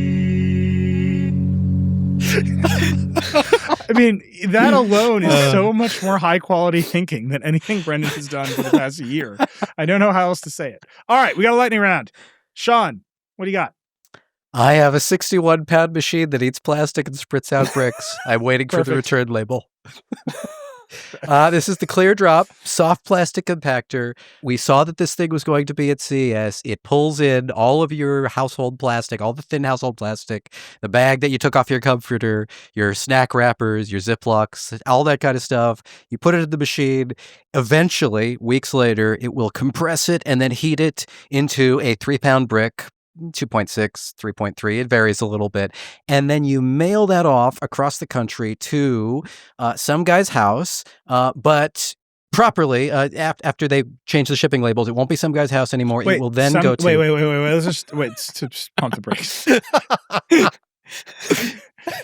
[SPEAKER 1] I mean, that alone is so much more high quality thinking than anything Brendan has done for the past year. I don't know how else to say it. All right, we got a lightning round. Sean, what do you got?
[SPEAKER 2] I have a 61-pound machine that eats plastic and spits out bricks. I'm waiting for the return label. This is the Clear Drop soft plastic compactor. We saw that this thing was going to be at CES. It pulls in all of your household plastic, all the thin household plastic, the bag that you took off your comforter, your snack wrappers, your Ziplocs, all that kind of stuff. You put it in the machine. Eventually, weeks later, it will compress it and then heat it into a 3-pound brick. 2.6, 3.3, it varies a little bit. And then you mail that off across the country to some guy's house, but properly, after they change the shipping labels, it won't be some guy's house anymore. It will then go to...
[SPEAKER 1] Wait. Let's just pump the brakes.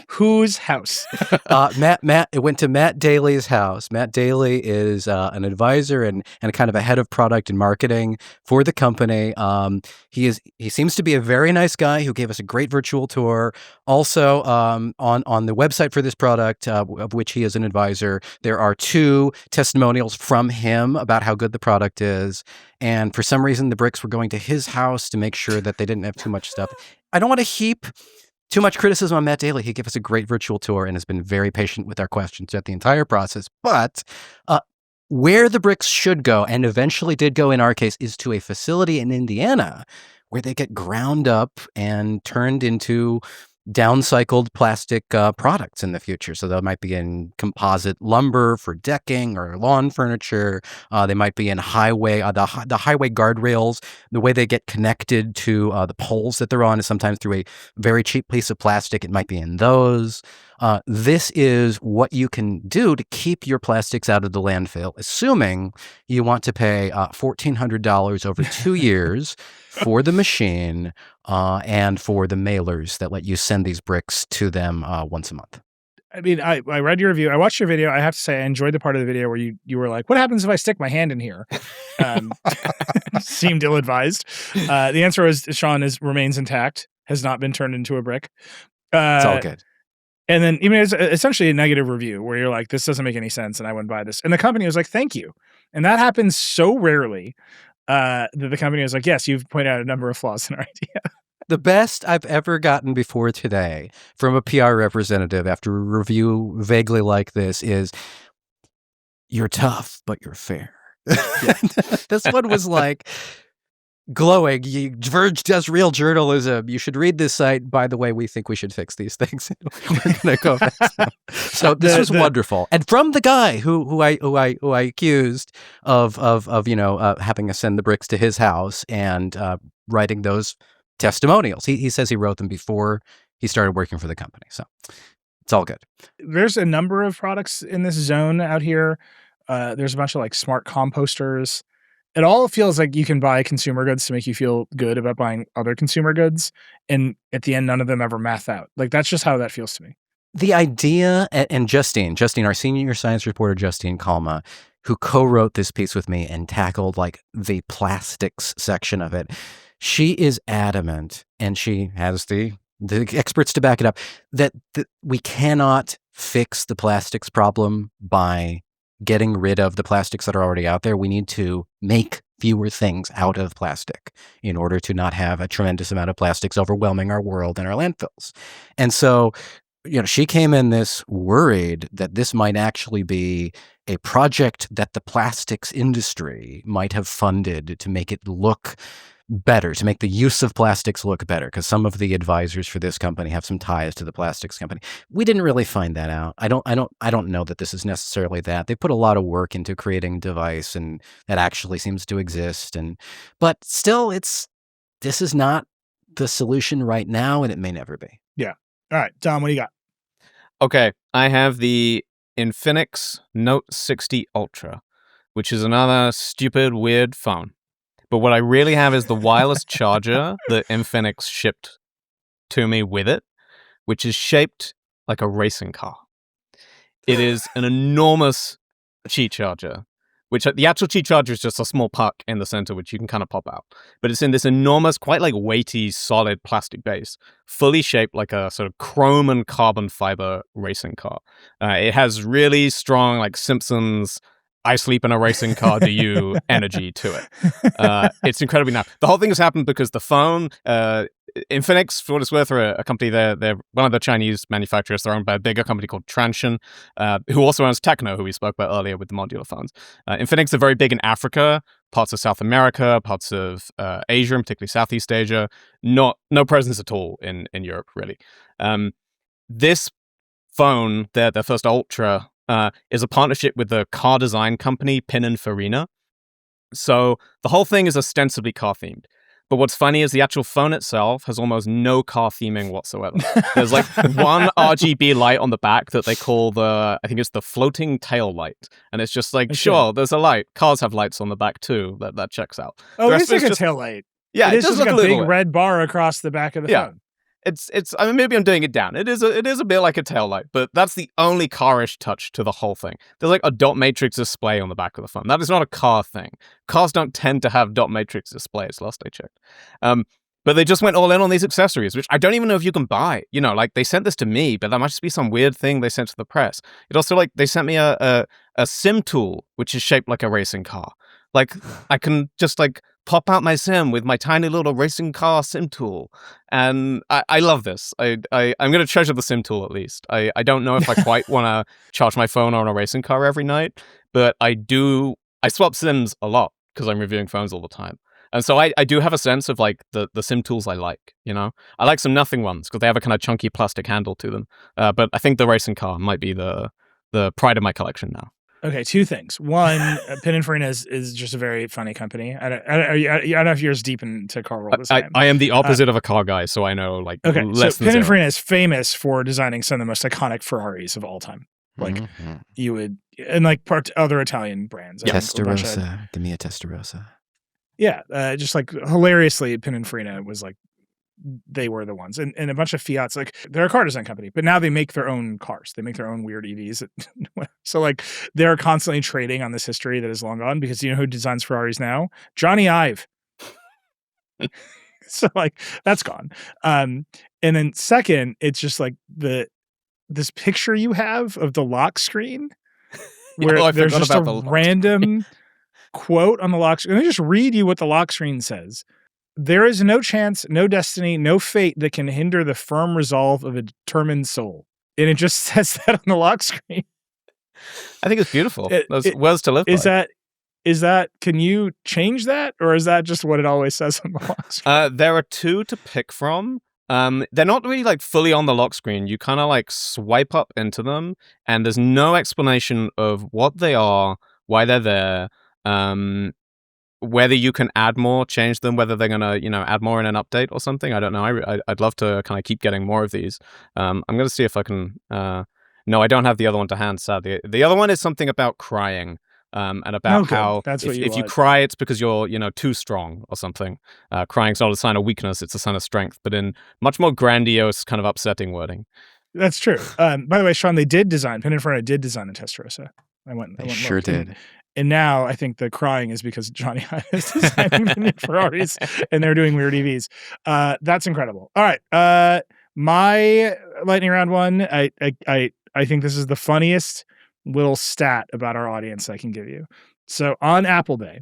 [SPEAKER 1] Whose house?
[SPEAKER 2] It went to Matt Daly's house. Matt Daly is an advisor and kind of a head of product and marketing for the company. He seems to be a very nice guy who gave us a great virtual tour. Also, on the website for this product, of which he is an advisor, there are 2 testimonials from him about how good the product is. And for some reason, the bricks were going to his house to make sure that they didn't have too much stuff. I don't want to heap too much criticism on Matt Daly. He gave us a great virtual tour and has been very patient with our questions throughout the entire process. But where the bricks should go, and eventually did go in our case, is to a facility in Indiana where they get ground up and turned into downcycled plastic products in the future. So they might be in composite lumber for decking or lawn furniture. They might be in highway, the highway guardrails. The way they get connected to the poles that they're on is sometimes through a very cheap piece of plastic. It might be in those. This is what you can do to keep your plastics out of the landfill, assuming you want to pay $1,400 over 2 years for the machine and for the mailers that let you send these bricks to them once a month.
[SPEAKER 1] I mean, I read your review. I watched your video. I have to say, I enjoyed the part of the video where you were like, what happens if I stick my hand in here? Seemed ill-advised. The answer is, Sean, remains intact, has not been turned into a brick.
[SPEAKER 2] It's all good.
[SPEAKER 1] And then even it's essentially a negative review where you're like, this doesn't make any sense and I wouldn't buy this. And the company was like, thank you. And that happens so rarely that the company was like, yes, you've pointed out a number of flaws in our idea.
[SPEAKER 2] The best I've ever gotten before today from a PR representative after a review vaguely like this is, you're tough, but you're fair. This one was like, glowing. Verge does real journalism. You should read this site. By the way, we think we should fix these things. We're gonna go fix them. So this was wonderful, and from the guy who I accused of having us send the bricks to his house and writing those testimonials. He says he wrote them before he started working for the company. So it's all good.
[SPEAKER 1] There's a number of products in this zone out here. There's a bunch of like smart composters. It all feels like you can buy consumer goods to make you feel good about buying other consumer goods. And at the end, none of them ever math out. Like, that's just how that feels to me.
[SPEAKER 2] The idea, and Justine, our senior science reporter, Justine Kalma, who co-wrote this piece with me and tackled like the plastics section of it, she is adamant, and she has the experts to back it up, that we cannot fix the plastics problem by getting rid of the plastics that are already out there. We need to make fewer things out of plastic in order to not have a tremendous amount of plastics overwhelming our world and our landfills. And so, she came in this worried that this might actually be a project that the plastics industry might have funded to make it look better, to make the use of plastics look better, because some of the advisors for this company have some ties to the plastics company. We didn't really find that out. I don't know that this is necessarily that. They put a lot of work into creating a device, and that actually seems to exist. But still, this is not the solution right now, and it may never be.
[SPEAKER 1] Yeah. All right, Dom, what do you got?
[SPEAKER 3] Okay, I have the Infinix Note 60 Ultra, which is another stupid, weird phone. But what I really have is the wireless charger that Infinix shipped to me with it, which is shaped like a racing car. It is an enormous Qi charger, which the actual Qi charger is just a small puck in the center, which you can kind of pop out. But it's in this enormous, quite like weighty, solid plastic base, fully shaped like a sort of chrome and carbon fiber racing car. It has really strong, like Simpsons, I sleep in a racing car, do you energy to it. It's incredibly nice. The whole thing has happened because the phone, Infinix, for what it's worth, are a company, they're one of the Chinese manufacturers. They're owned by a bigger company called Transsion, who also owns Tecno, who we spoke about earlier with the modular phones. Infinix are very big in Africa, parts of South America, parts of Asia, and particularly Southeast Asia. No presence at all in Europe, really. This phone, their first Ultra, is a partnership with the car design company Pininfarina. So the whole thing is ostensibly car-themed. But what's funny is the actual phone itself has almost no car theming whatsoever. There's like one RGB light on the back that they call I think it's the floating tail light. And it's just like, sure, there's a light. Cars have lights on the back too. That checks out.
[SPEAKER 1] Oh, it's like a tail light.
[SPEAKER 3] Yeah,
[SPEAKER 1] it is just like a big red bar across the back of the phone.
[SPEAKER 3] I mean, maybe I'm doing it down. It is a bit like a tail light, but that's the only car-ish touch to the whole thing. There's like a dot matrix display on the back of the phone. That is not a car thing. Cars don't tend to have dot matrix displays, last I checked. But they just went all in on these accessories, which I don't even know if you can buy. Like they sent this to me, but that might just be some weird thing they sent to the press. It also, like, they sent me a sim tool, which is shaped like a racing car. Like, I can just, like, pop out my sim with my tiny little racing car sim tool. And I love this. I'm going to treasure the sim tool at least. I don't know if I quite want to charge my phone on a racing car every night, but I swap sims a lot because I'm reviewing phones all the time. And so I do have a sense of like the sim tools I like, I like some nothing ones because they have a kind of chunky plastic handle to them. But I think the racing car might be the pride of my collection now.
[SPEAKER 1] Okay, two things. One, Pininfarina is just a very funny company. I don't know if you're as deep into car world as I am.
[SPEAKER 3] I am the opposite of a car guy, so I know less than
[SPEAKER 1] Pininfarina is famous for designing some of the most iconic Ferraris of all time. Like you would, and like other Italian brands.
[SPEAKER 2] Testarossa, give me a Testarossa.
[SPEAKER 1] Yeah, just like hilariously, Pininfarina was like, they were the ones, and a bunch of Fiats. Like they're a car design company, but now they make their own cars. They make their own weird EVs. So like they're constantly trading on this history that is long gone, because you know who designs Ferraris now? Johnny Ive. So like that's gone. And then second, it's just like this picture you have of the lock screen where there's just a random quote on the lock screen. Let me just read you what the lock screen says. There is no chance, no destiny, no fate that can hinder the firm resolve of a determined soul. And it just says that on the lock screen.
[SPEAKER 3] I think it's beautiful. Those words to live by.
[SPEAKER 1] can you change that, or is that just what it always says on the lock screen?
[SPEAKER 3] There are two to pick from. They're not really like fully on the lock screen. You kind of like swipe up into them, and there's no explanation of what they are, why they're there, whether you can add more, change them, whether they're gonna, add more in an update or something. I don't know. I'd love to kind of keep getting more of these. I'm gonna see if I can. No, I don't have the other one to hand, sadly. The other one is something about crying. And about how if you cry, it's because you're, too strong or something. Crying's not a sign of weakness; it's a sign of strength. But in much more grandiose, kind of upsetting wording.
[SPEAKER 1] That's true. By the way, Sean, Pininfarina did design a Testarossa. I went
[SPEAKER 2] sure did.
[SPEAKER 1] And now I think the crying is because Johnny Ive is designing the new Ferraris, and they're doing weird EVs. That's incredible. All right, my lightning round one. I think this is the funniest little stat about our audience I can give you. So on Apple Day,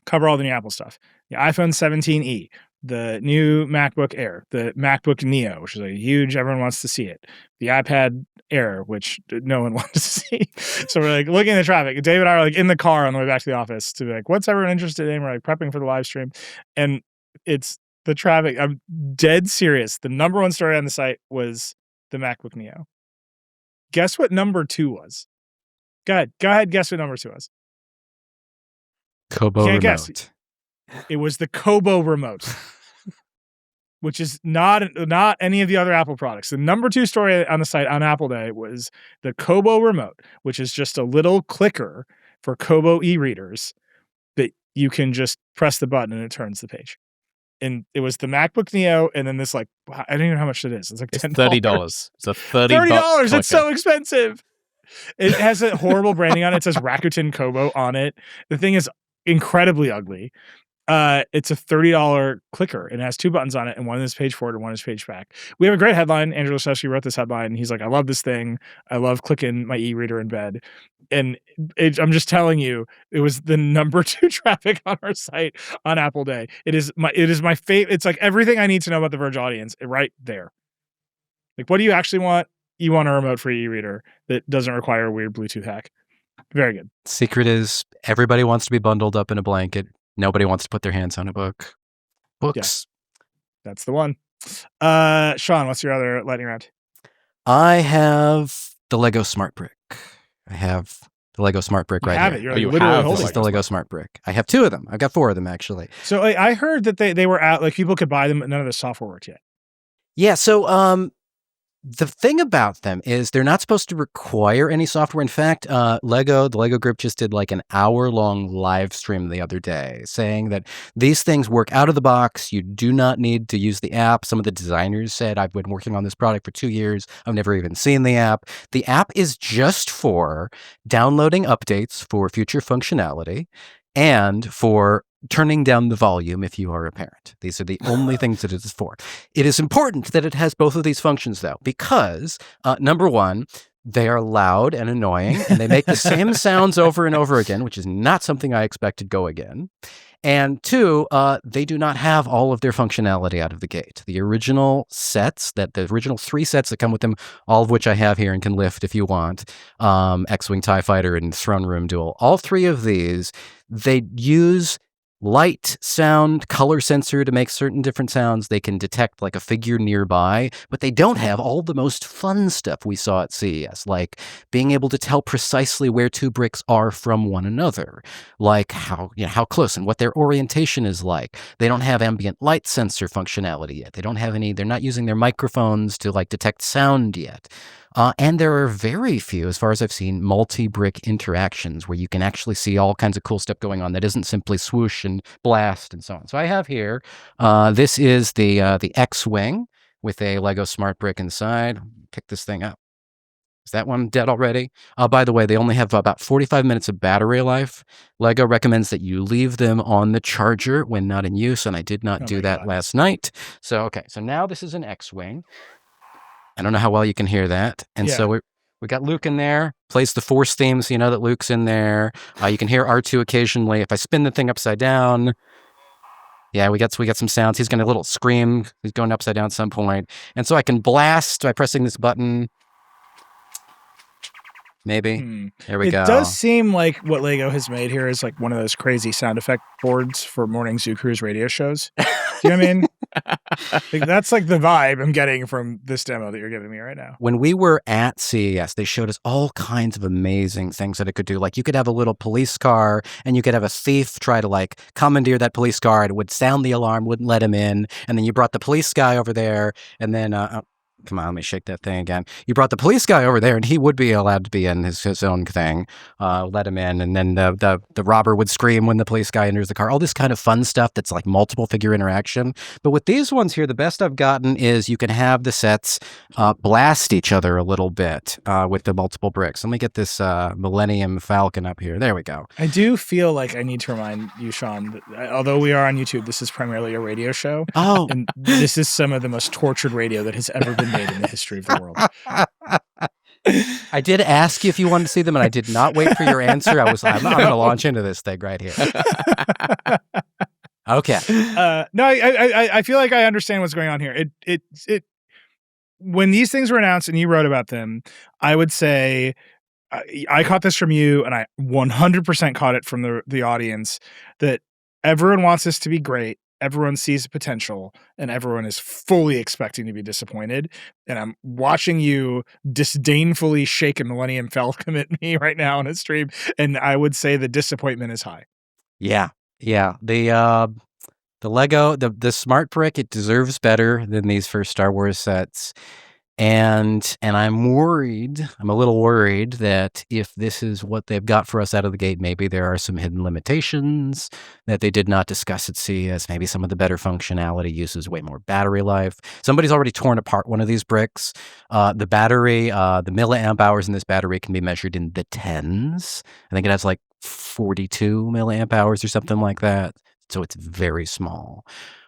[SPEAKER 1] cover all the new Apple stuff. The iPhone 17e, the new MacBook Air, the MacBook Neo, which is a huge, everyone wants to see it. The iPad Air, which no one wanted to see. So we're like looking at the traffic. David and I are like in the car on the way back to the office to be like, what's everyone interested in? We're like prepping for the live stream. And it's the traffic. I'm dead serious. The number one story on the site was the MacBook Neo. Guess what number 2 was? Go ahead. Guess what number 2 was.
[SPEAKER 2] Kobo remote. Guess.
[SPEAKER 1] It was the Kobo remote, which is not any of the other Apple products. The number 2 story on the site on Apple Day was the Kobo remote, which is just a little clicker for Kobo e-readers that you can just press the button and it turns the page. And it was the MacBook Neo, and then this I don't even know how much it is. It's like
[SPEAKER 3] $30. It's a
[SPEAKER 1] $30. It's so expensive. It has a horrible branding on it. It says Rakuten Kobo on it. The thing is incredibly ugly. It's a $30 clicker, and it has 2 buttons on it, and one is page forward and one is page back. We have a great headline. Andrew Leszewski wrote this headline, and he's like, I love this thing. I love clicking my e-reader in bed. And I'm just telling you, it was the number 2 traffic on our site on Apple Day. It is my favorite. It's like everything I need to know about the Verge audience right there. Like, what do you actually want? You want a remote for e-reader that doesn't require a weird Bluetooth hack. Very good.
[SPEAKER 2] Secret is everybody wants to be bundled up in a blanket. Nobody wants to put their hands on a book. Books.
[SPEAKER 1] Yeah, that's the one. Sean, what's your other lightning round?
[SPEAKER 2] I have the Lego Smart Brick. I have the Lego Smart Brick right here.
[SPEAKER 1] You're literally holding
[SPEAKER 2] This is the Lego Smart Brick. I have 2 of them. I've got 4 of them, actually.
[SPEAKER 1] So I heard that they were out, like people could buy them, but none of the software worked yet.
[SPEAKER 2] Yeah, so the thing about them is they're not supposed to require any software. In fact, the Lego group just did like an hour-long live stream the other day saying that these things work out of the box. You do not need to use the app. Some of the designers said, I've been working on this product for 2 years. I've never even seen the app. The app is just for downloading updates for future functionality and for turning down the volume if you are a parent. These are the only things that it is for. It is important that it has both of these functions, though, because number 1, they are loud and annoying, and they make the same sounds over and over again, which is not something I expected going in. And 2, they do not have all of their functionality out of the gate. The original 3 sets that come with them, all of which I have here and can lift if you want, X-Wing TIE Fighter and Throne Room Duel, all 3 of these, they use light, sound, color sensor to make certain different sounds. They can detect like a figure nearby, but they don't have all the most fun stuff we saw at CES, like being able to tell precisely where 2 bricks are from one another, like how close and what their orientation is like. They don't have ambient light sensor functionality yet. They're not using their microphones to like detect sound yet. And there are very few, as far as I've seen, multi-brick interactions where you can actually see all kinds of cool stuff going on that isn't simply swoosh and blast and so on. So I have here, this is the X-Wing with a Lego Smart Brick inside. Pick this thing up. Is that one dead already? By the way, they only have about 45 minutes of battery life. Lego recommends that you leave them on the charger when not in use, and I did not do that last night. So, okay, so now this is an X-Wing. I don't know how well you can hear that. And so we got Luke in there, plays the Force theme, so you know that Luke's in there. You can hear R2 occasionally. If I spin the thing upside down, we got some sounds. He's going to little scream. He's going upside down at some point. And so I can blast by pressing this button. maybe. There we go.
[SPEAKER 1] It does seem like what Lego has made here is like one of those crazy sound effect boards for morning Zoo Cruise radio shows. Do you know what I mean? Like, that's like the vibe I'm getting from this demo that you're giving me right now.
[SPEAKER 2] When we were at CES, they showed us all kinds of amazing things that it could do. Like you could have a little police car and you could have a thief try to like commandeer that police car. And it would sound the alarm, wouldn't let him in. And then you brought the police guy over there and then, come on, let me shake that thing again. You brought the police guy over there and he would be allowed to be in his own thing. Let him in. And then the robber would scream when the police guy enters the car. All this kind of fun stuff that's like multiple figure interaction. But with these ones here, the best I've gotten is you can have the sets blast each other a little bit with the multiple bricks. Let me get this Millennium Falcon up here. There we go.
[SPEAKER 1] I do feel like I need to remind you, Sean, that although we are on YouTube, this is primarily a radio show.
[SPEAKER 2] Oh.
[SPEAKER 1] And this is some of the most tortured radio that has ever been made in the history of the world.
[SPEAKER 2] I did ask you if you wanted to see them, and I did not wait for your answer. I'm going to launch into this thing right here. Okay.
[SPEAKER 1] No, I feel like I understand what's going on here. It when these things were announced and you wrote about them, I would say I caught this from you, and I 100% caught it from the audience that everyone wants this to be great. Everyone sees the potential and everyone is fully expecting to be disappointed. And I'm watching you disdainfully shake a Millennium Falcon at me right now on a stream. And I would say the disappointment is high.
[SPEAKER 2] Yeah. Yeah. The Lego, the Smart Brick, it deserves better than these first Star Wars sets. And I'm a little worried that if this is what they've got for us out of the gate, maybe there are some hidden limitations that they did not discuss at CES. Maybe some of the better functionality uses way more battery life. Somebody's already torn apart one of these bricks. The battery, the milliamp hours in this battery can be measured in the tens. I think it has like 42 milliamp hours or something like that. So it's very small.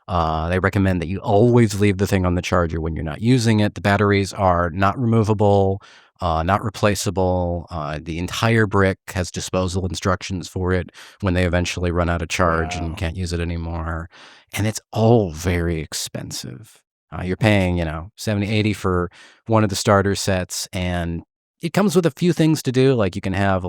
[SPEAKER 2] They recommend that you always leave the thing on the charger when you're not using it. The batteries are not removable, not replaceable. The entire brick has disposal instructions for it when they eventually run out of charge and can't use it anymore. And it's all very expensive. You're paying, $70, $80 for one of the starter sets, and it comes with a few things to do. Like you can have a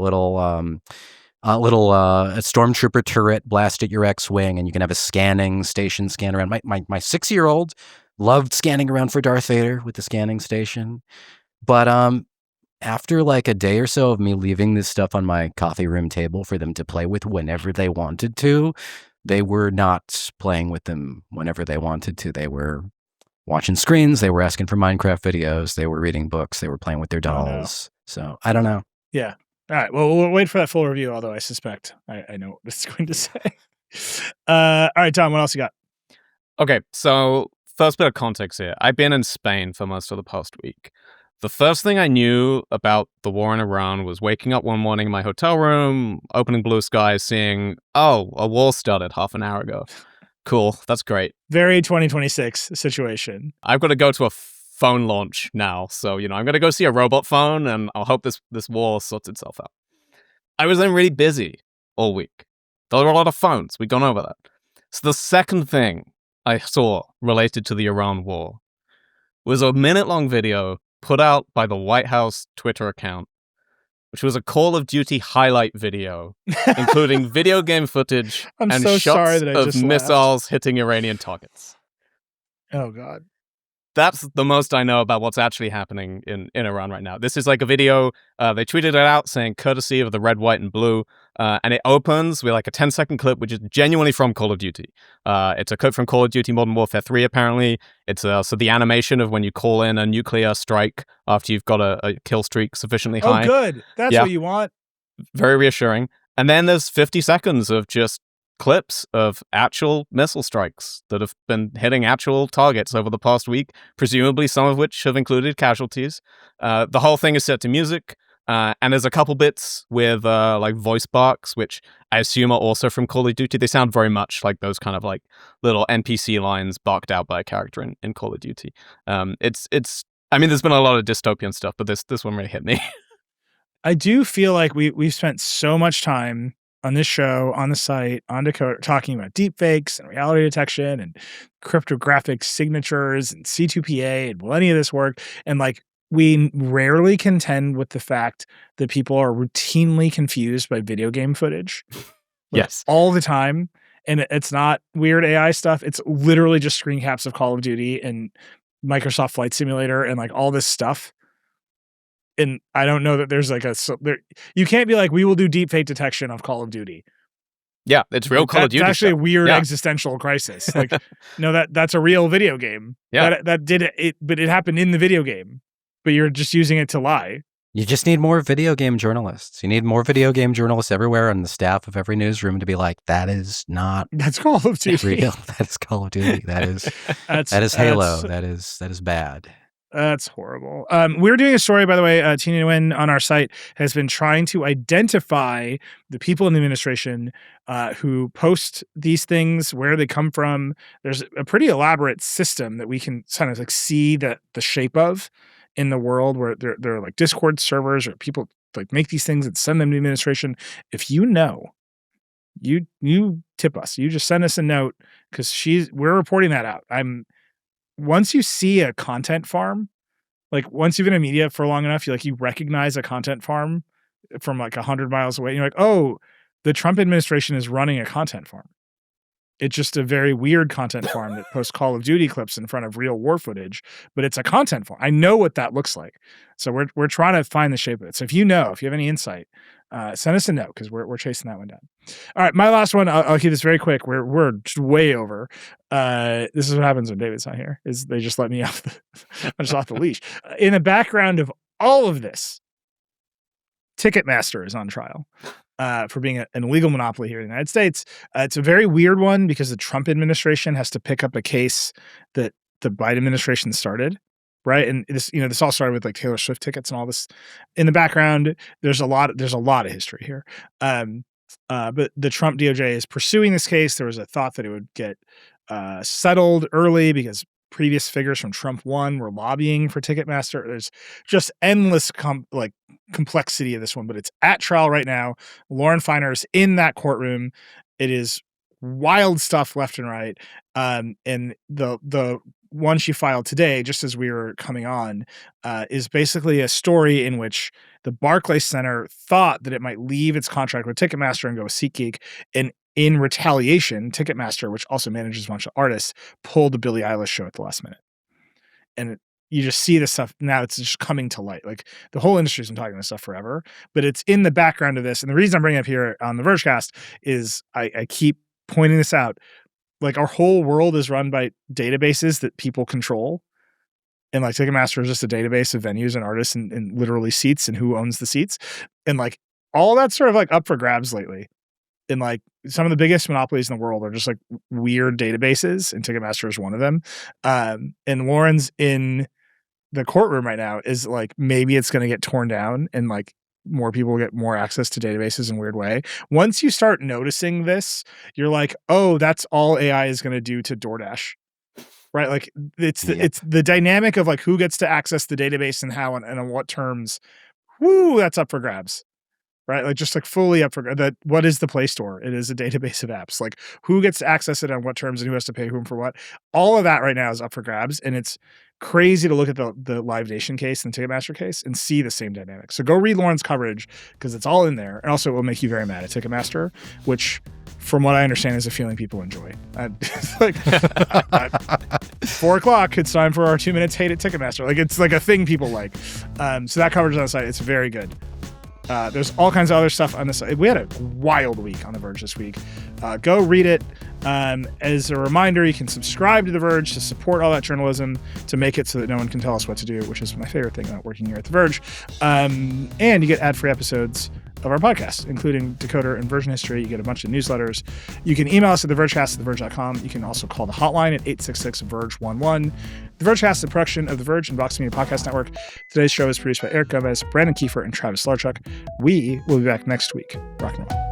[SPEAKER 2] stormtrooper turret blast at your X-Wing, and you can have a scanning station scan around. My 6-year-old loved scanning around for Darth Vader with the scanning station. But after like a day or so of me leaving this stuff on my coffee room table for them to play with whenever they wanted to, they were not playing with them whenever they wanted to. They were watching screens. They were asking for Minecraft videos. They were reading books. They were playing with their dolls. So I don't know.
[SPEAKER 1] Yeah. All right. Well, we'll wait for that full review, although I suspect I know what it's going to say. All right, Tom, what else you got?
[SPEAKER 3] Okay, so first bit of context here. I've been in Spain for most of the past week. The first thing I knew about the war in Iran was waking up one morning in my hotel room, opening blue sky, seeing, a war started half an hour ago. Cool, that's great.
[SPEAKER 1] Very 2026 situation.
[SPEAKER 3] I've got to go to a phone launch now, so I'm going to go see a robot phone, and I'll hope this war sorts itself out. I was then really busy all week. There were a lot of phones. We've gone over that. So the second thing I saw related to the Iran war was a minute-long video put out by the White House Twitter account, which was a Call of Duty highlight video, including video game footage and shots of missiles hitting Iranian targets.
[SPEAKER 1] Oh, God.
[SPEAKER 3] That's the most I know about what's actually happening in Iran right now. This is like a video, they tweeted it out saying courtesy of the red, white, and blue, and it opens with like a 10-second clip, which is genuinely from Call of Duty. It's a clip from Call of Duty Modern Warfare 3, apparently. It's so the animation of when you call in a nuclear strike after you've got a kill streak sufficiently high.
[SPEAKER 1] Oh, good. That's what you want.
[SPEAKER 3] Very reassuring. And then there's 50 seconds of just clips of actual missile strikes that have been hitting actual targets over the past week, presumably some of which have included casualties. The whole thing is set to music, and there's a couple bits with like voice barks, which I assume are also from Call of Duty. They sound very much like those kind of like little NPC lines barked out by a character in Call of Duty. I mean, there's been a lot of dystopian stuff, but this one really hit me.
[SPEAKER 1] I do feel like we've spent so much time on this show, on the site, on Decoder, talking about deepfakes and reality detection and cryptographic signatures and C2PA and will any of this work? And like, we rarely contend with the fact that people are routinely confused by video game footage.
[SPEAKER 3] Yes.
[SPEAKER 1] All the time. And it's not weird AI stuff. It's literally just screen caps of Call of Duty and Microsoft Flight Simulator and like all this stuff. And I don't know that there's like you can't be like, we will do deepfake detection of Call of Duty.
[SPEAKER 3] Yeah, it's real Call of Duty.
[SPEAKER 1] It's actually
[SPEAKER 3] stuff.
[SPEAKER 1] a weird existential crisis. Like, no, that's a real video game.
[SPEAKER 3] Yeah,
[SPEAKER 1] that did it, but it happened in the video game. But you're just using it to lie.
[SPEAKER 2] You just need more video game journalists. You need more video game journalists everywhere on the staff of every newsroom to be like, that's
[SPEAKER 1] Call of Duty.
[SPEAKER 2] Real. That is Call of Duty. That is Halo. That is bad.
[SPEAKER 1] That's horrible. We're doing a story, by the way. Tina Nguyen on our site has been trying to identify the people in the administration who post these things, where they come from. There's a pretty elaborate system that we can kind of like see the shape of in the world, where there are like Discord servers or people like make these things and send them to the administration. If you know, you tip us. You just send us a note, because we're reporting that out. Once you see a content farm, like once you've been in media for long enough, you recognize a content farm from like 100 miles away. And you're like, oh, the Trump administration is running a content farm. It's just a very weird content farm that posts Call of Duty clips in front of real war footage, but it's a content farm. I know what that looks like. So we're trying to find the shape of it. So if you have any insight, send us a note, because we're chasing that one down. All right, my last one. I'll keep this very quick. We're just way over. This is what happens when David's not here. Is they just let me off the leash. In the background of all of this, Ticketmaster is on trial for being an illegal monopoly here in the United States. It's a very weird one, because the Trump administration has to pick up a case that the Biden administration started. Right. And this all started with like Taylor Swift tickets and all this in the background. There's a lot of history here. But the Trump DOJ is pursuing this case. There was a thought that it would get settled early, because previous figures from Trump 1 were lobbying for Ticketmaster. There's just endless complexity of this one, but it's at trial right now. Lauren Feiner is in that courtroom. It is wild stuff left and right. And the one she filed today, just as we were coming on, is basically a story in which the Barclays Center thought that it might leave its contract with Ticketmaster and go with SeatGeek. And in retaliation, Ticketmaster, which also manages a bunch of artists, pulled the Billie Eilish show at the last minute. And you just see this stuff now. It's just coming to light. Like, the whole industry's been talking about this stuff forever, but it's in the background of this. And the reason I'm bringing it up here on the Vergecast is I keep pointing this out. Like, our whole world is run by databases that people control. And like Ticketmaster is just a database of venues and artists and literally seats and who owns the seats. And like all that's sort of like up for grabs lately. And like some of the biggest monopolies in the world are just like weird databases, and Ticketmaster is one of them. And Lauren's in the courtroom right now is like, maybe it's going to get torn down and like more people will get more access to databases in a weird way. Once you start noticing this, you're like, oh, that's all AI is going to do to DoorDash. Right? Like it's the dynamic of like who gets to access the database and how and on what terms. Woo, that's up for grabs. Right? Like just like fully up for that. What is the Play Store? It is a database of apps. Like who gets to access it on what terms and who has to pay whom for what. All of that right now is up for grabs. And it's crazy to look at the Live Nation case and the Ticketmaster case and see the same dynamic. So go read Lauren's coverage, because it's all in there. And also it will make you very mad at Ticketmaster, which from what I understand is a feeling people enjoy. It's like 4:00, it's time for our 2 minutes hate at Ticketmaster. Like it's like a thing people like. So that coverage on the site, it's very good. There's all kinds of other stuff on the site. We had a wild week on The Verge this week. Go read it. As a reminder, you can subscribe to The Verge to support all that journalism, to make it so that no one can tell us what to do, which is my favorite thing about working here at The Verge. And you get ad-free episodes of our podcast, including Decoder and Version History. You get a bunch of newsletters. You can email us at thevergecast@theverge.com. You can also call the hotline at 866-VERGE11. The Vergecast is a production of The Verge and Vox Media Podcast Network. Today's show is produced by Eric Gomez, Brandon Kiefer, and Travis Larchuk. We will be back next week. Rock and roll.